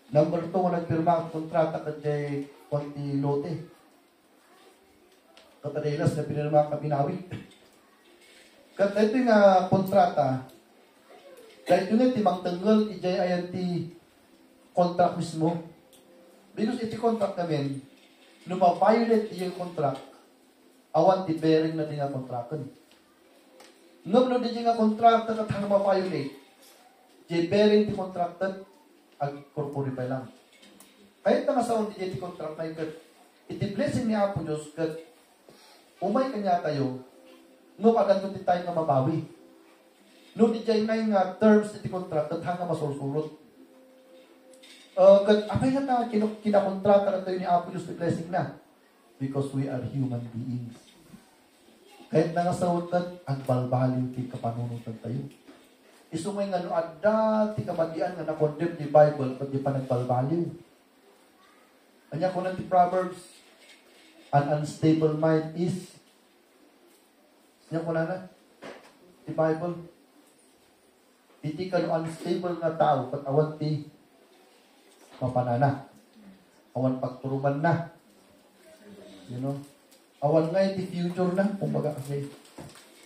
Number 2, nagpirma akong kontrata kanya konti lote. Katadilas na pinirma ang kabinawi. Kat ito yung kontrata, Kahit yun ti mang tanggal, ijay ayan ti contract mismo. Because iti contract namin, nung ma-violate yung contract, awan ti bearing na di nga kontrakan. Ngam no di nga contract at hang ma-violate, di bearing ti contracted, ag corporify lang. Kahit na masaon di ti contract na ikat, iti blessing ni Apo Diyos, kat umay kanya tayo, no kaganto ti tayo nga mabawi. No di jay nga terms ti contract, at hang masursurot. Apay na kinakontrata na tayo ni Apo Diyos ti blessing na? Because we are human beings. Kahit na nga sa utad, ang balbaliw ti kapanunutan tayo. Isumay nga no adda ti kamadian nga na-condemn di Bible pag di pa nagbalbaliw. Anya ko ti Proverbs, an unstable mind is, anya ko na ti Bible, iti ka no unstable nga tao, kat awan ti mapanana. Awan pagturuman na. You know? Awan nga ti future na, kumbaga kasi,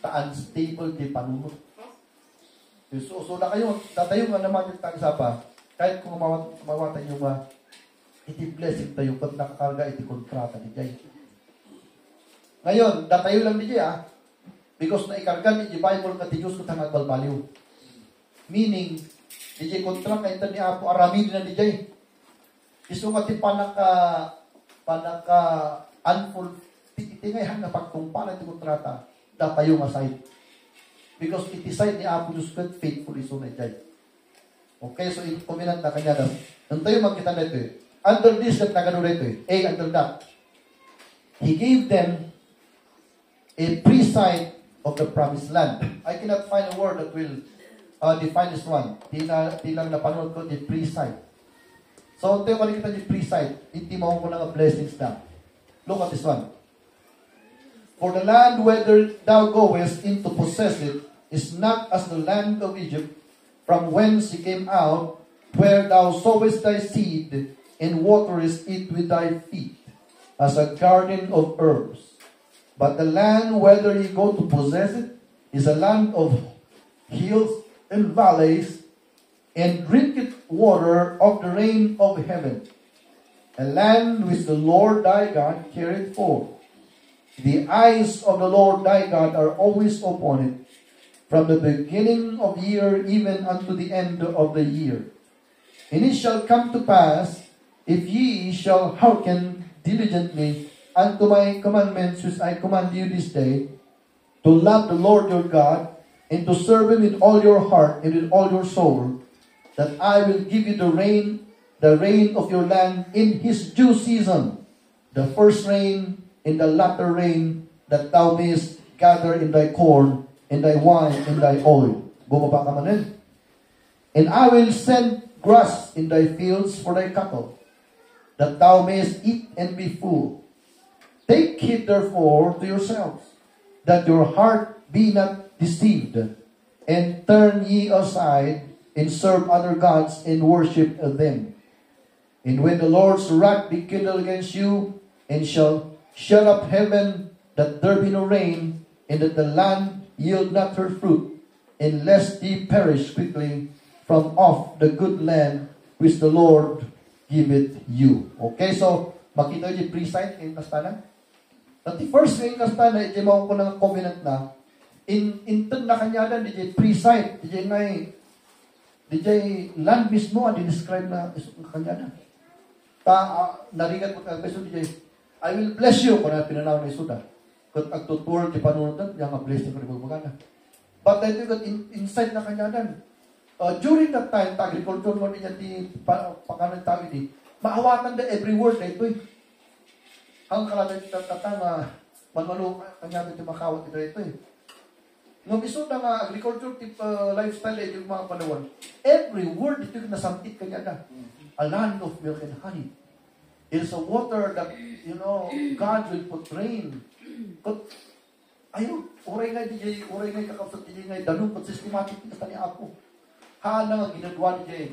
unstable ti panunod. So na kayo, tatayo nga naman yung tagsapa, kahit kung mawatan yung iti blessing tayo, pag nakakarga iti kontrata ni Jay. Ngayon, datayo lang ni Jay because naikarga ni Bible ka ti Diyos ko tangag balbaliw. Meaning, di Jay kontrata ito ni Apo, aramin na ni Jay. Iso nga ti panaka unfulfilled, tingay hang na pagtumpalan ti kontrata, datayo nga side. Because it is side ni Apo Diyos kat faithful iso na Jay. Okay, so kuminant na kanya na. Nung tayo magkita na ito under this that nagano rito under that, He gave them a pre-sight of the promised land. I cannot find a word that will define this one. Di lang napanood ko, the pre-sight. So, tayo malikita yung pre-sight. Hindi mo ko ng blessings na. Look at this one. For the land whither thou goest in to possess it is not as the land of Egypt, from whence ye came out, where thou sowest thy seed, and waterest it with thy feet, as a garden of herbs. But the land whither ye go to possess it is a land of hills and valleys, and drinketh water of the rain of heaven, a land which the Lord thy God carried forth. The eyes of the Lord thy God are always upon it, from the beginning of year even unto the end of the year. And it shall come to pass, if ye shall hearken diligently unto my commandments which I command you this day, to love the Lord your God, and to serve him with all your heart and with all your soul, that I will give you the rain of your land in his due season, the first rain and the latter rain, that thou mayest gather in thy corn, and thy wine, and thy oil. Bumaba ka manin. And I will send grass in thy fields for thy cattle, that thou mayest eat and be full. Take heed therefore to yourselves, that your heart be not deceived, and turn ye aside, and serve other gods, and worship them. And when the Lord's wrath be kindled against you, and shall shut up heaven, that there be no rain, and that the land yield not her fruit, unless ye perish quickly from off the good land which the Lord giveth you. Okay, so makita yung pre-sight in Kastana. At the first thing Kastana, iti mao ko ng covenant na, intun na kanyadan, di pre-sight, di land mismo, di-describe na kanyadan. Narigat mo kagbeso, I will bless you, kung pinanaw na isuda. Kung agtutur, di panunutan, yung blessing ko rin magmagana. But I think that inside na kanyadan, during that time, agriculture mo niya di pakanan tao ini, maawatan na every word na ito Ang kalaban tatanga, manmalo kanyadan di makawat ito ito Nung iso na nga agriculture tip lifestyle yung mga panahon, every word ito yung nasamtit kanyadan. A land of milk and honey. It's a water that, God will put rain. But, ayun, oray nga kakapsat di nga, danong pag systematic kita ni ako. Haan nga ginagawa ni Jay.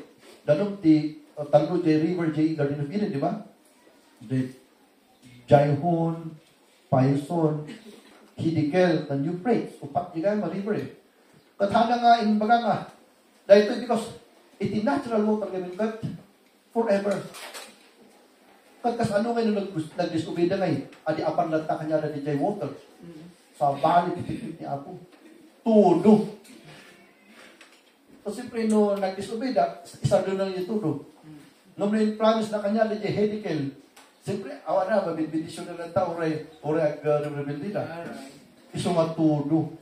Danong ti, talo Jay River, Jay Garden of Eden, di ba? Jayhon, Paison, Hidikel, and Euphrates. Upat di kayo ma-river eh. Kathana nga, baga nga, Dahil ito because iti natural water kami kat forever. Kat kas ano ngayon nag-disobey na ngayon, adi apan lata kanya na di jay water. Sa balik iti ni Apo. Tudo. So siyempre no nag-disobey da, isa doon na niya tudo. No may promise na kanya di jay hedikel. Siyempre, awa na, mabibidisyon na lang tao, ore ag-rebuild nila. Iso matudo.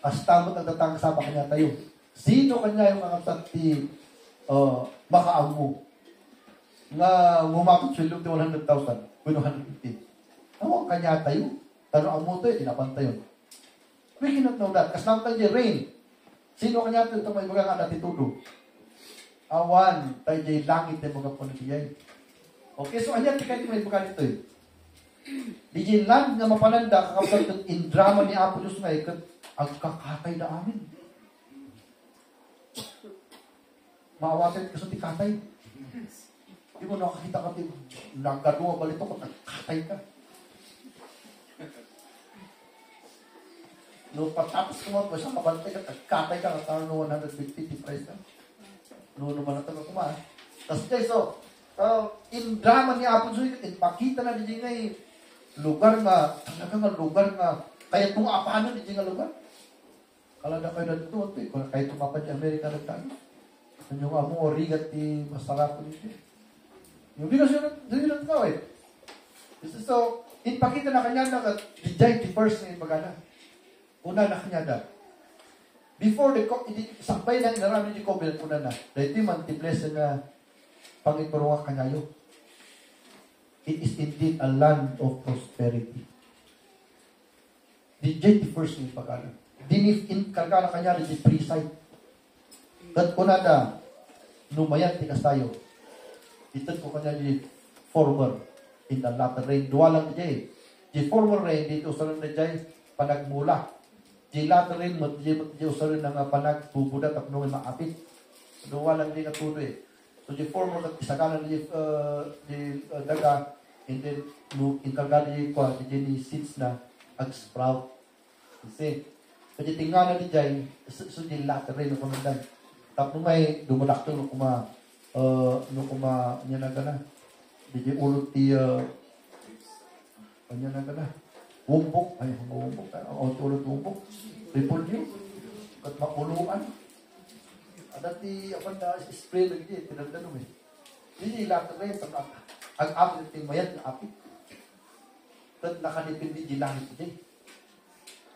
As tamot ang tatang sa kanya tayo. Sino kanya yung mga tanti makaamu? Nga mumakot sa ilong 100,000, 150. Ano kanya tayo? Tanong amu tayo, inapantay yun. We cannot know that. Kas naman tayo rain. Sino kanya tayo? Ito may mga nga natin tudo. Awan, tayo jay langit na mga punibiyay. Okay, so anya tikay may bukan ito eh. Di jay land nga mapananda kakapag in drama ni Apo Diyos nga ikat ang kakatay na amin. Maawasan ka sa tikatay. Di mo nakakita ka din. Nagkadunga balito ko, nagkatay ka. No, patapos ko mo, basta mabantay ka, nagkatay ka, kataro 150 price ka. No, naman natin ako ma. Tapos guys, so, in drama ni Apo Diyos, pakita na di nga lugar nga, talagang lugar nga, kaya itong apano di nga lugar. Kala na kayo na dito, kaya tumapad di Amerika nagtago. Yung amo, origat di masarap nito. Yung binasyon ka eh. So, ipakita na kanya na di jay di first na ibagana. Una na kanya da. Before sampay na inarami di covenant una na. Dahil ito man, ti-bless na pangituruan kanyayo. It is indeed a land of prosperity. Di jay di first na ibagana. Dinif in kargana kanya di pre-site. Kat kunada, numayan tikas tayo. Itan ko kanya di former in the latter rain. Dua lang di di former rain, dito usarin na di panagmula. Di latter rain, di usarin na nga panagbubuda tapno nga maapit. Dua lang di natuloy eh. So di former kat isagalan di daga, and then in kargana di seeds na ag-sprout. Kasi, kaya tingnan na di dyan, so di latter rain na kamandan. Tapos may dumalakto nung niya na gana. Di ulot ti, niya na gana. Wumbok. Ay, wumbok. Ulot wumbok. Repolyo. At makuluan. At ti, na spray lagi, tinagdanong eh. Hindi lahat rin, ang apit ting mayat na apit. At nakanipindi di langit di.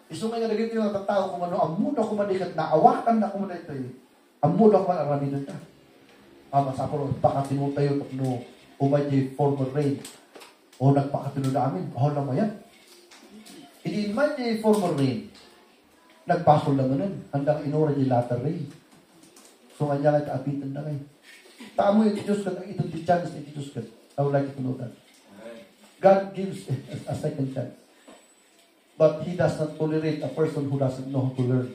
Iso nga nga naging yung tao kung ano, ang muda kumadikat na, awakan na kumada ito eh. Ang muda kuman arami na ito. Masapuro, pakatino tayo no umadya former rain. O nagpakatino na amin, ahol na mayan. Hindi man di former rain. Nagpasol lang nun. Handang inura di latter rain. So nga niya kaapitan na kayo. Tamo yung Diyos ka, ito di chance ni Diyos ka. I would like you to know that. God gives a second chance. But He does not tolerate a person who doesn't know how to learn.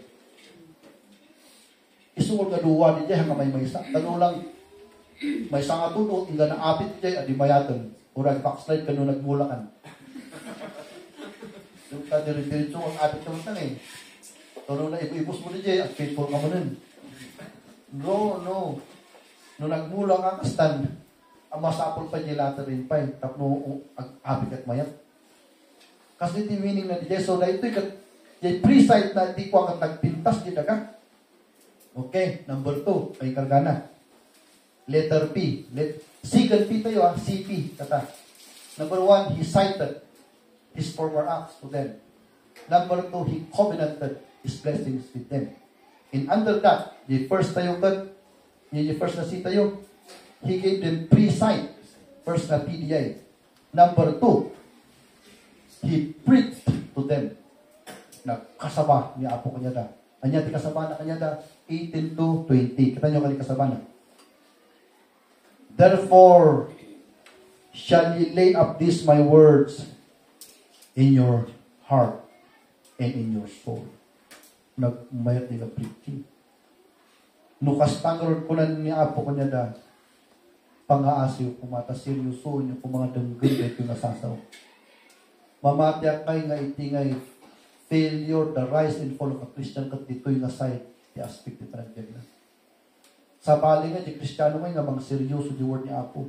Isungol nga duwa di jay hanga may maysa. Tano lang, may nga tuto, inga na apit jay, adi mayatan. Urang backslide ka nung nagmulakan. Yung kadiri-diritso, ang apit naman tan eh. Tano na ibu-ibus mo di jay, at faithful ka mo nun. No. Nung nagmula nga kastan, ang masapol pa jay later rin pa eh. Tapno, ang apit at mayat. Kasi di meaning na di jay, so na ito yung pre-site na di ko ang nagpintas di daga. Okay, number 2, ay kargana. Letter P. Second P tayo CP. Kata. Number 1, he cited his former acts to them. Number 2, he covenanted his blessings with them. And under that, the first tayo kat, yung first na C tayo, he gave them pre-sight. First na PDA. Number 2, he preached to them. Kasaba ni Apo kanya da. Anya ti kasaba na kanya da 18 to 20. Kita nyo kali kasaba na. Therefore, shall ye lay up these my words in your heart and in your soul. Nagmayat nila preaching. Nukas tangrod ko na ni Apo kanya da. Pangaasiw kumata seryoso nyo kung mga danggay ito nasasaw. Mamatyak kay nga itingay failure, the rise and fall of a Christian kat dito'y nasay, the aspect ni Parangyan na. Sa bali nga, di Kristiyano nga mga seryoso di word ni Apo.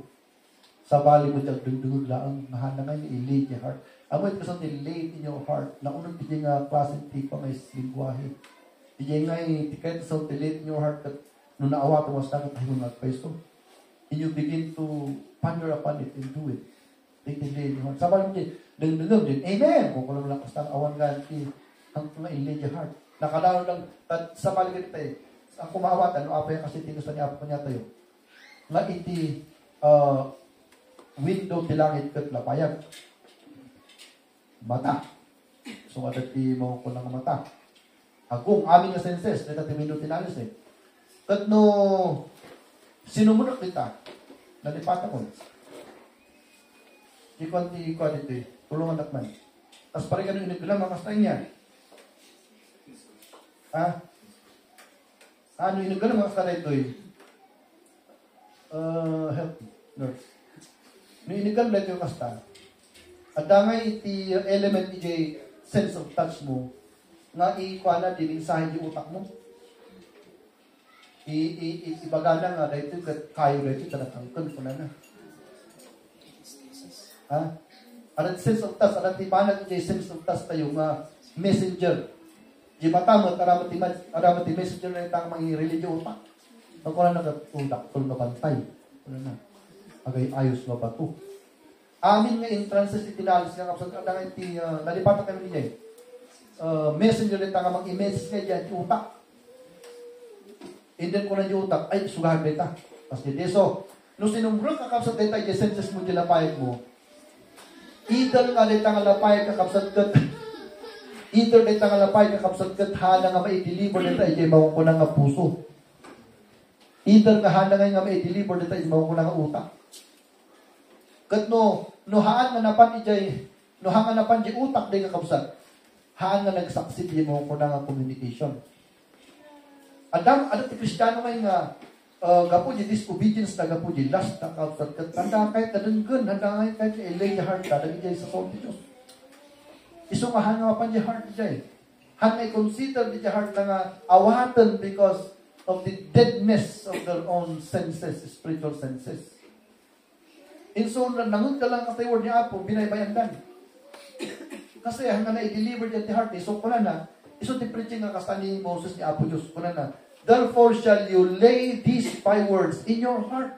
Sa bali mo diyang dungdungod lang, mahana nga yung i-lay your heart. Amo ito kasi lay in your heart. Naunod di nga klaseng tipo nga lingwahe. Di nga kahit sa lay in your heart kat nung naawa ko mas dapat tayo mga peso. And you begin to ponder upon it and do it. Lay in your heart. Sa bali mo dyan, dungdungod din. Amen! Kung kung lang kastang awan ganti, ang nga i-lay your heart. Nakalaon lang, sa bali ganito ang kumawatan, no apa yung kasi tinusan niya Apo niya tayo. Nga iti, window ti langit kat lapayag. Mata. So, adat ti mo ko ng mata. Agong aming nga senses, dito ti window tinalis Kat no, sinumunok kita, nalipata ko. Ikon ti tulungan nakman. Tapos pare ka nung iniglang, makastay niya. Ano iniglang, makastay ito help nurse. No inigal na yung kasta. At dangay iti element iti sense of touch mo nga ikuha na dininsahin yung utak mo. Ibaga na nga dahil ito kayo dahil ito talatangkan ko na. At sense of touch, at ibanag iti sense of touch tayo nga messenger. Di matamot, aramat ti messenger na itang mga religiyo utak. Ang ko na nagatudak, tulong na bantay. Ano na? Agay ayos nga ba ito? Amin nga entrances itinalis nga kapsat ka nga iti nalipatan kami niya messenger nita nga mag-i-message nga dyan yung utak. And then ko na yung utak, ay sugahan nita. Tapos hindi. So, nung sinumbrot ka kapsat nita yung senses mo dyan lapayag mo, either nga nita nga lapayag ka kapsat kat either nita nga lapayag ka kapsat kat hala nga ma-i-deliver nita yung mawang ko na nga puso. Either nga hala nga ma-i-deliver nita yung mawang ko na nga utak. Kat no haan nga napan ijay, no haan nga napan ijay utak day kakabsat, haan nga nagsaksid di mo ko na nga communication. Adam, ti Kristiyano ngay nga, gapo di disobedience na gapo di last na kakabsat, kat handa kahit kadunggan, handa kahit ilay the heart, dadang ijay sa soul di Diyos. Iso nga haan nga mapan ijay heart ijay. Haan nga i-consider di ijay heart na nga awatan because of the deadness of their own senses, spiritual senses. In so, nangun ka lang katay word niya Apo, binaybayandan. Kasi hanggang na i-deliver niya ti heart, so kuna na, iso ti preaching nga kasta ni Moses ni Apo Diyos, kuna na, therefore shall you lay these 5 words in your heart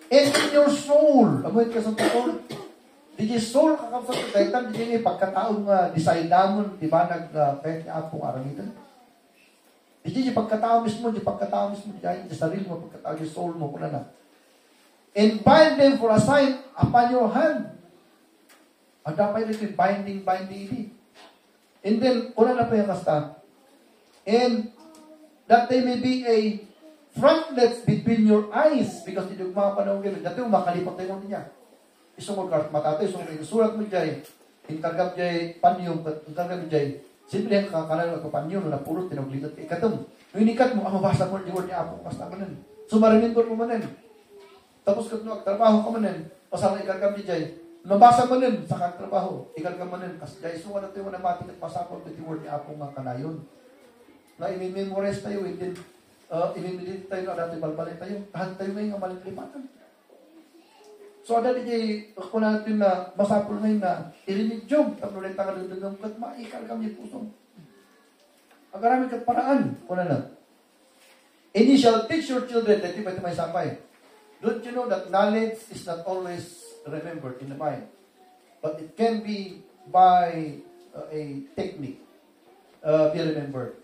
and in your soul. Amoy ka sa soul. Di soul kakapsat kaitan, di niya pagkataong design namon, di ba, kahit ni Apo aramitan. Di niya pagkatao mismo, di sarili mo, pagkatao, di soul mo, kuna na. And bind them for a sign upon your hand. Ang dapat ito binding ini. And then, una na pa yung kasta. And that they may be a frontlets between your eyes because hindi mga panahon gano'n. Dati makalipat tayo niya. Isang mga matatay, isang surat mo dyan, inkargam dyan, panyong, inkargam dyan, simple yung kakanan ng panyong na pulot, tinaglitat, ikatom. Nung inikat mo, mabasa mo, di word niya Apo, kasta manan. Sumarimintor mo manan. Tapos kung trabaho ka manan, pasama ikargam di dyan, mabasa manan sa kagtrabaho, ikargam manan, kasi dyan, so na tayo na matik at masapot the word niya Apo nga kanayon. Na imimemorize tayo, and then, imimeditate tayo na dati balbalik tayo, tahan tayo ngayon nga malalipatan. So, ada di kung natin na masapol ngayon na ilinidyong, tapos ulit ang kalundagam kat maikargam niya puso. Ang karami kat paraan, kung na. And you shall teach your children, dati ba ito may sapay? Don't you know that knowledge is not always remembered in the mind, but it can be by a technique be remembered.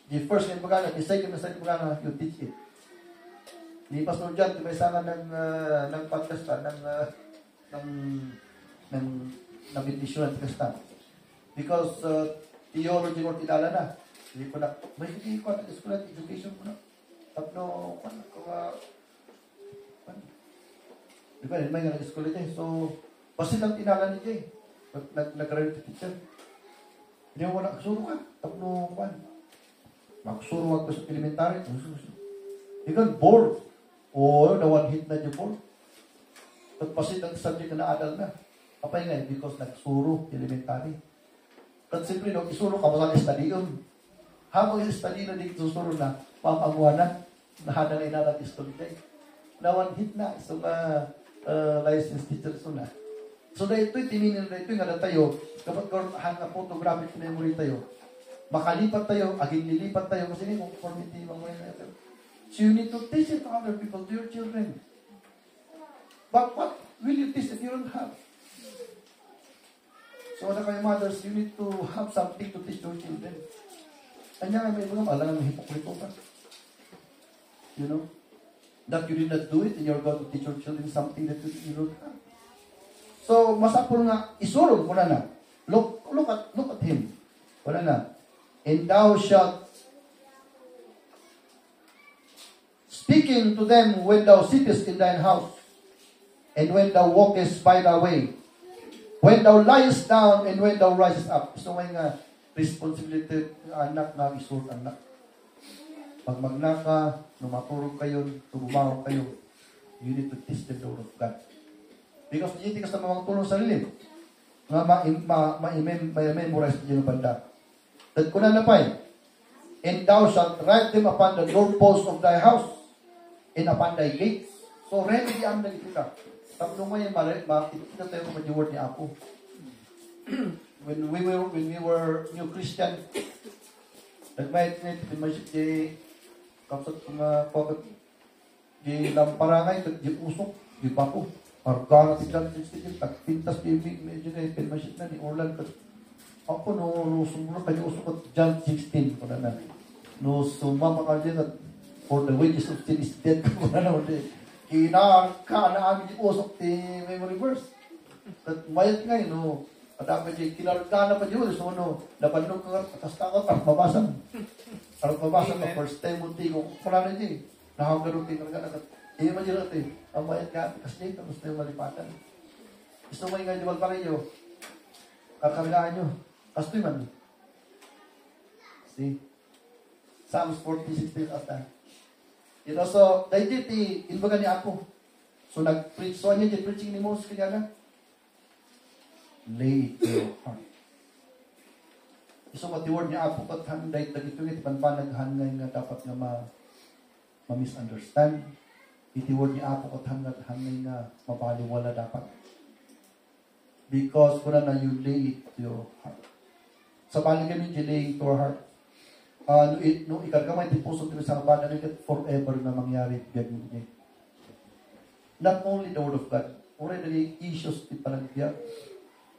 The first na pagana, the second na pagana, you teach it. Di Pastor John, di ba isa nga ng pagkasta, ng bendisyon at kasta. Because theology mo tilala na. Hindi ko na, may hindi ko at school at education ko na. Tapno, di ba, may nga nag-school ito. So, basit ang tinala ni Jay. Nag-ready teacher. Hindi mo nakasuro ka. Tapno, makusuro wag ko sa elementary. Ikaw, bored. O, na one hit na niyo board. At basit ang subject na adal na. Apay nga, because nagsuro elementary. At simply, nung isuro ka, masang study yun. Habang yung study na dito susuro na, papanguanan. Nahada na inarat istolite. Nawan hit na. So, licensed teacher so na. So, dahil ito'y timinin na ito nga na tayo, kapag hanga photographic memory tayo, makalipat tayo, aging lilipat tayo, kasi hindi conformity mga mga ito. So, you need to teach it to other people, to your children. But what will you teach if you don't have? So, na kayo mothers, you need to have something to teach your children. Kanya nga may mga malang hipokrito ka. You know? That you did not do it and you're going to teach your children something that you don't have. So, masapol nga, isurog mo na na. Look at him. Wala na. And thou shalt speaking to them when thou sittest in thine house, and when thou walkest by thy way, when thou liest down, and when thou risest up. So, may nga responsibility anak na isurt anak. Pag magnaka, numaturog kayo, tumumaw kayo, you need to teach the word of God. Because hindi ka sa mga tulong sarili. Nga ma-memorize niyo yung banda. That kuna na pa and thou shalt write them upon the doorpost of thy house and upon thy gates. So, ready ang nagkita. Tapos nung may makikita tayo kung word ni Apo. when we were new Christian, nagmayit na ito, pinmasip di kapsat mga pagkat di lamparangay, di usok, di bako. Argana si John 16, tagpintas di medyo na pinmasip na ni Orlan. Ako no sumunod kayo usok at John 16 ko na. No sumama ka din at for the wages of sin is death ko na ulit. Kinaka na amin di usok di memory verse. At mayat nga no. At ako di kinarga na pa yun. So no, napanong ka atas takot at mabasang. At mabasang ka first time munti ko. Kula na di. Nakagaroon tinarga na. Hindi man yun natin. Ang mayat nga kasi dito. Gusto yung malipatan. Gusto mo yung nga diwal pa rin nyo. Kakamilaan nyo. Kastoy man. See? Psalms 46 at that. You know, so, dahil dito, inbaga ni ako. So, nag-preach. So, niya, preaching ni Moses kanya na. Lay it to your heart. So, the word niya ako, kat handay, dagito nga, panpanaghanay nga dapat nga ma-misunderstand. Iti word niya ako, kat handay nga mapaliwala dapat. Because, kuna na you lay it to your heart. Sa paling kami, lay it to our heart. Nung ikargamay, di puso din sa kabanan, forever na mangyari. Not only the word of God, oray naging issues di panagbiyak.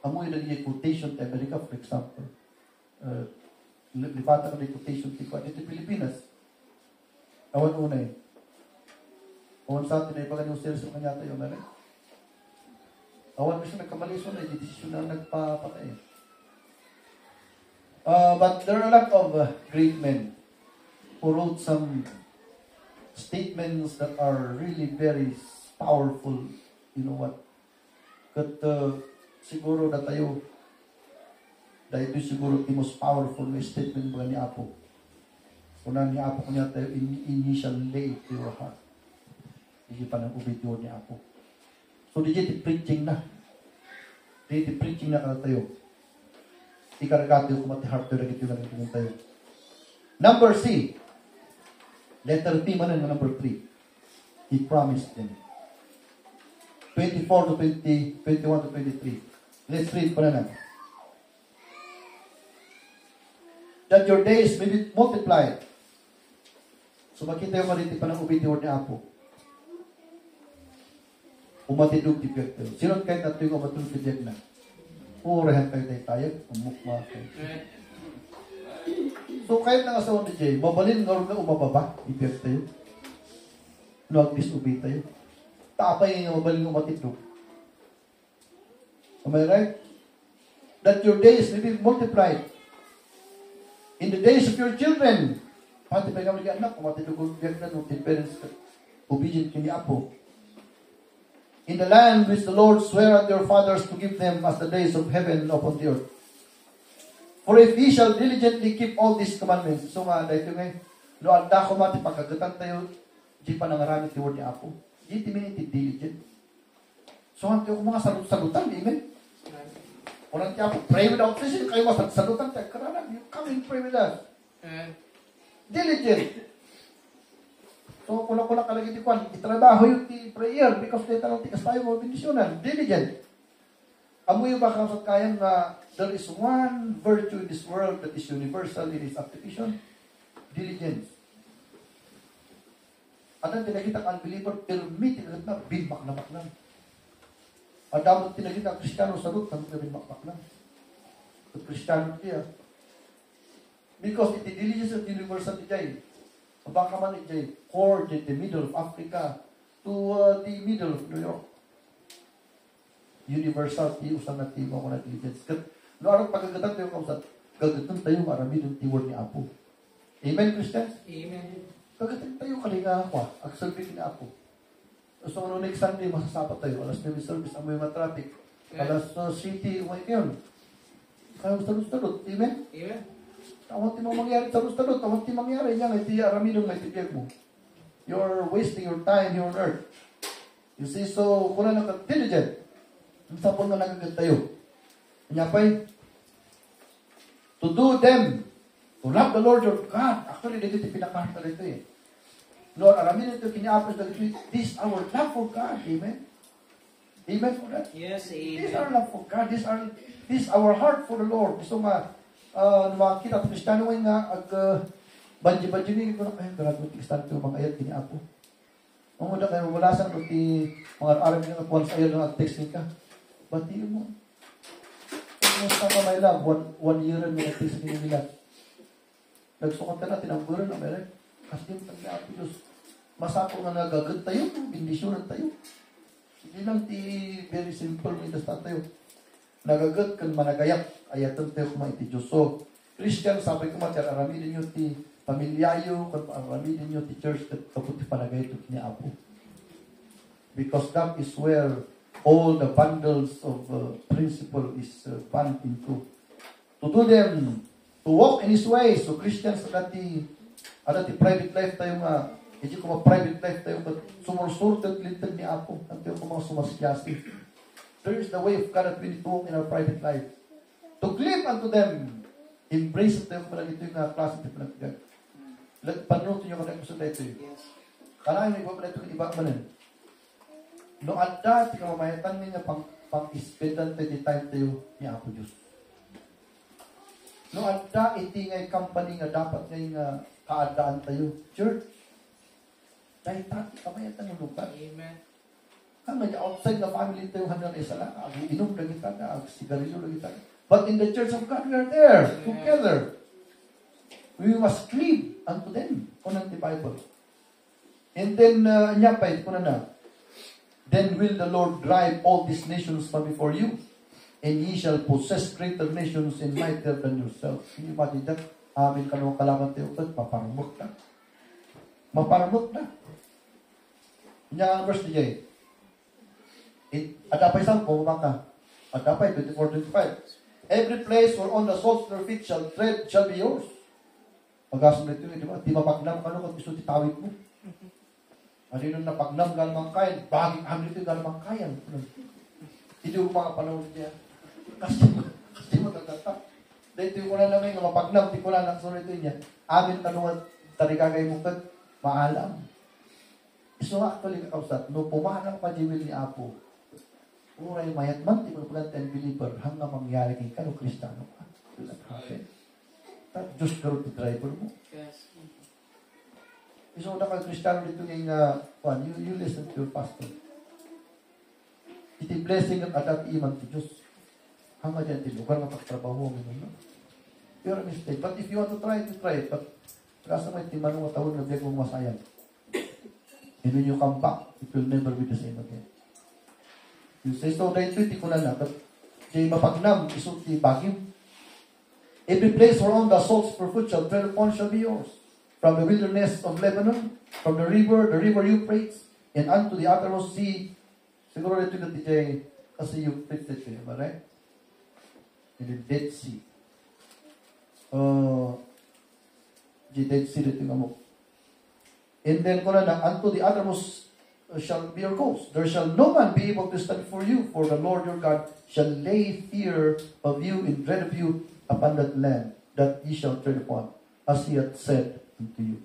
Amoy naging quotation to America, for example. Lipatan ka na quotation tipo. Dito Pilipinas. Awan unay. Awan sa atin, iba ka yung series ng kanya tayo na rin. Awan mo siya nagkamaliso na, desisyon na nagpapatay. But there are a lot of great men who wrote some statements that are really very powerful. You know what? Kat siguro na tayo, dahil ito siguro the most powerful na statement ba ni Apo. Una ni Apo kanya tayo, initial lay to your heart. Hindi pa nang ubidyo ni Apo. So, di preaching na. Di preaching na ka tayo. Ikaragati ko mati-heart to regit yung nagiging tayo. Number C. Letter T man ang number 3. He promised them. 24 to 20, 21 to 23. Let's read pa na. That your days may be multiplied. So makita yung mariti pa ng ubidyo ni Apo. Umatidog tibiyag tayo. Sino kahit nato yung umatidog tibiyag na? Urahan kayo tayo, umukma kayo. So, kahit na asawa ni Jay, mabalin nga rin na umababa, ibiyag tayo. Nag-disobey tayo. Tapay nga mabalin nga umatidog. Am I right? That your days may be multiplied. In the days of your children, pati pa yung mga anak, umatidog ang biyag na no, the parents, obedient kini Apo. In the land which the Lord sware unto your fathers to give them as the days of heaven upon the earth. For if ye shall diligently keep all these commandments, so nga, dahil nga, no, anda ko mati pagkagatan tayo, di pa nangaramit yung word ni Apo. Di timiniti diligent. So, hanti ko mga salut-salutan, amen? Walang ti Apo, pray without ceasing, kayo mga salutan tayo, karana, you come and pray with us. Diligent. So, kung kalagi di kwan, itrabaho yung ti prayer because they tanong tikas tayo mo bendisyonan. Diligent. Amoy ba kasat kayan na there is one virtue in this world that is universal in its application? Diligence. Anong tinagita ang unbeliever, permit na binmak lang. Adamot tinagita ang Kristiyano sa root, ang binmak lang. The Kristiyano niya. Because iti diligence at universal iti baka man iti core in the middle of Africa to the middle of New York. Universal ti usang natin mo ko na diligence. No arang pagagatan tayo kausap, gagatan tayo maramid yung tiword ni Apo. Amen, Christians? Amen. Gagatan tayo kalinga ako, agsalbi ni Apo. So, next Sunday, masasapat tayo. Alas 9 service, amoy mga traffic. Alas city, umay kayo. Kaya talus-talot. Amen? Amen. Tawag mo mangyari talus-talot. Tawag mangyari niya. Iti aramidong na itibiyag mo. You're wasting your time here on earth. You see, so, kung na diligent, ang sapon na nagagad tayo. Kanya pa'y, to do them, to love the Lord your God. Actually, dito pinakahal ito eh. Lord, aramin ito, kiniapos na ito. This is our love for God. Amen? Amen for that? Yes, This is amen. our love for God. This is our heart for the Lord. Gusto nga, makita at Kristiyano nga, banji-banji niyo ko na kayo, karag mo tikstan ito, mga ayat, kiniapo. Ang muna kayo, wala sa ti mga aram niyo, at once ayat ng text ka. Bati mo. Kumusta ka, my love? One year and mga text niyo nila. Nagsukat ka na, tinangguran na, meron. Kasi yung tanda po Diyos, masako nga nagagad tayo, bindisyonan tayo. Hindi lang very simple may dastan tayo. Nagagad kan managayak, ayatan tayo kumain ti Diyos. So, Christian, sabi ko matyan, aramidin nyo ti pamilyayo, aramidin nyo ti church, at kaputi panagay ito ni Apo. Because that is where all the bundles of principle is found into. To do them, to walk in His ways. So, Christians, ada ti private life tayo nga, hindi ko ma-private life tayo, but sumursurted lintag ni Apo, at tayo ko mga sumasyasi. There is the way of God that we need to walk in our private life. To cleave unto them, embrace tayo ko lang ito yung klase ito pinagkagad. Panuto nyo ko na gusto na ito yun. Yes. Kalahin mo iba pala ito, iba manin. No anda, tika mamayatan niya pang-ispedan tayo di time tayo ni Apo Diyos. No anda, iti ngay company nga dapat ngay nga kaadaan tayo. Church, dahil tati kamayatan ng lugar. Amen. Ang outside the family tayo hanggang isa lang, inom na kita na, sigarilyo na kita. But in the church of God, we are there, together. We must cleave unto them, kunang the Bible. And then, nyapay, kunan na, then will the Lord drive all these nations from before you, and ye shall possess greater nations and mightier than yourselves. Can you imagine that? Amin ka naman kalaman tayo, maparmot na. Maparmot na. Nya, verse DJ. Adapay sa pumaka. Adapay 24-25. Every place where on the soles of your feet shall tread shall be yours. Pag-asong na ito, di ba? Di mapagnam ka no, kung gusto titawid mo. Ano yun na pagnam galamang kayan, baging hamil ito galamang kayan. Hindi ko mga panahon niya. Kasi magagata. Dahil ito yung kuna namin, nga mapagnam, di ko na lang sunod ito niya. Amin tanungan, tarikagay mo kag, maalam. So actually, kausap, no pumanang pa jiwil ni Apo, uray mayat man, di ko pagkanta and believer, hanggang mangyari kay kano Kristano ka. Will that happen? Diyos karo ti driver mo. Yes. So na kang Kristano dito ngayon you listen to your pastor. Iti blessing ng adat iman ti Diyos. Hanggang dyan ti lugar na pagtrabaho mo. No? You're a mistake. But if you want to try it, you try it. But kasa may timanong matawag na biyag mong masayang. And when you come back, it will never be the same again. You say, so dahil ito, ko na but di mapagnam, isulti bagim. Every place whereon the salts for food shall tread upon shall be yours. From the wilderness of Lebanon, from the river Euphrates, and unto the uttermost sea. Siguro ito yung DJ, kasi Euphrates ito, ba right? In the Dead Sea. The Dead Sea ito yung amok. And then, unto the uttermost shall be your coast. There shall no man be able to stand before you, for the Lord your God shall lay fear of you in dread of you upon that land that ye shall tread upon, as he hath said unto you.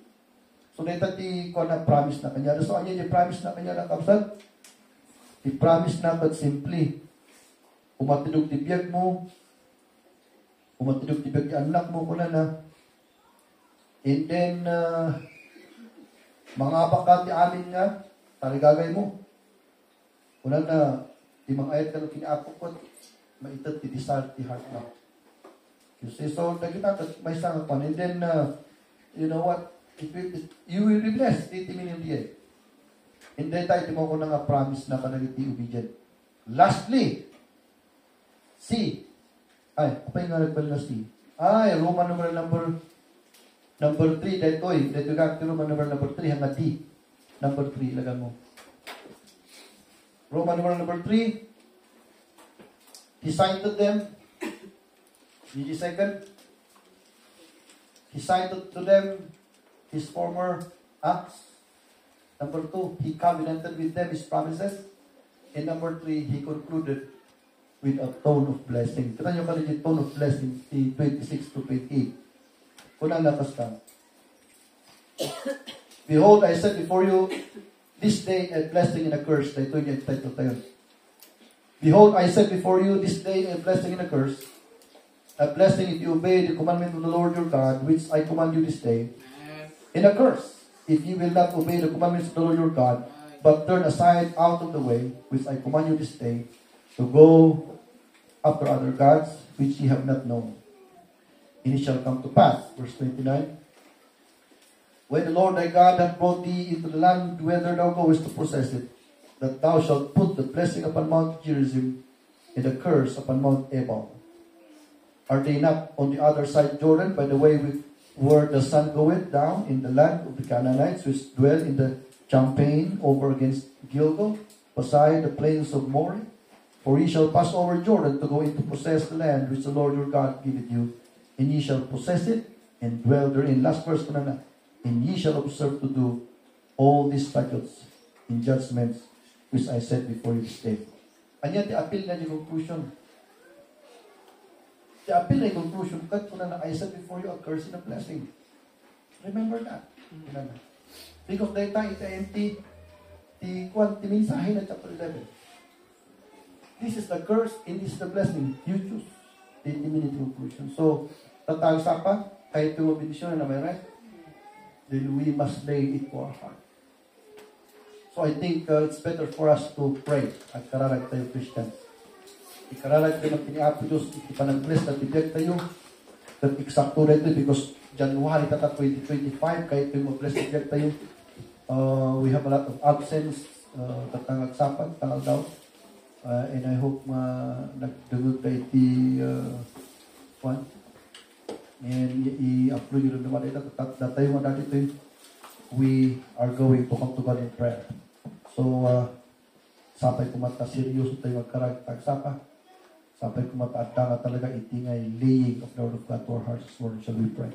So, dito ti ko na promise na kanya. So, anya yung promise na kanya na kapsat? I-promise na but simply, umatidog ti biyag mo, umatidog ti biyag ti anak mo, kuna na. And then, mga baka ti amin nga, taligagay mo. Kuna na, di mga ayat ka nung kinaapukot, maitad ti desire ti heart na. You see, so, nagkita, may isang pan. And then, you know what? You will be blessed. 80 million diye. Hindi tayo, di mo ko na nga promise na kanagiti obedient. Lastly, C. Ay, apa yung nga nagbal na C? Ay, Roman number 3. Dito ka, Roman number 3, hanga D. Number 3, ilagan mo. Roman number 3. He cited them. Did you second? He cited to them his former acts. Number 2, he covenanted with them his promises. And number 3, he concluded with a tone of blessing. Tignan nyo kanina tone of blessing, 26 to 28. Kunang lakas ka. Behold, I set before you this day a blessing and a curse. Ito yung title tayo. Behold, I set before you this day a blessing and a curse. A blessing if you obey the commandment of the Lord your God, which I command you this day. And a curse if you will not obey the commandments of the Lord your God, but turn aside out of the way, which I command you this day, to go after other gods, which ye have not known. And it shall come to pass, verse 29, when the Lord thy God hath brought thee into the land whither thou goest to possess it, that thou shalt put the blessing upon Mount Gerizim, and the curse upon Mount Ebal. Are they not on the other side Jordan, by the way where the sun goeth down in the land of the Canaanites, which dwell in the champaign over against Gilgal, beside the plains of Moreh? For ye shall pass over Jordan to go in to possess the land which the Lord your God giveth you, and ye shall possess it, and dwell therein. Last verse ko na. And ye shall observe to do all these statutes and judgments which I set before you this day. Anya, ti appeal na yung conclusion. The appeal na yung conclusion, kat ko na I set before you a curse and a blessing. Remember that. Because that time, ita empty, ti minsahe na chapter 11. This is the curse and this is the blessing. You choose the immediate conclusion. So, tatang sapa, kahit yung benediction na may right, then we must lay it to our heart. So, I think it's better for us to pray at karalag tayo Christians. Ikaralag tayo ng piniapo Diyos, ipanag-bless na tibiyag tayo, that eksakto na ito because January tata 2025, kahit tayo mag-bless tibiyag tayo, we have a lot of absence, tatangagsapan, tangal daw, and I hope nagdugod tayo iti one, and i-upload yun naman ito, tayo mga dati ito, we are going to come to God in prayer. So, sapay kumata seryoso tayo magkarag-tagsapa. Sapay kumata at talaga itingay laying of the Word of God to our hearts this morning. Shall we pray?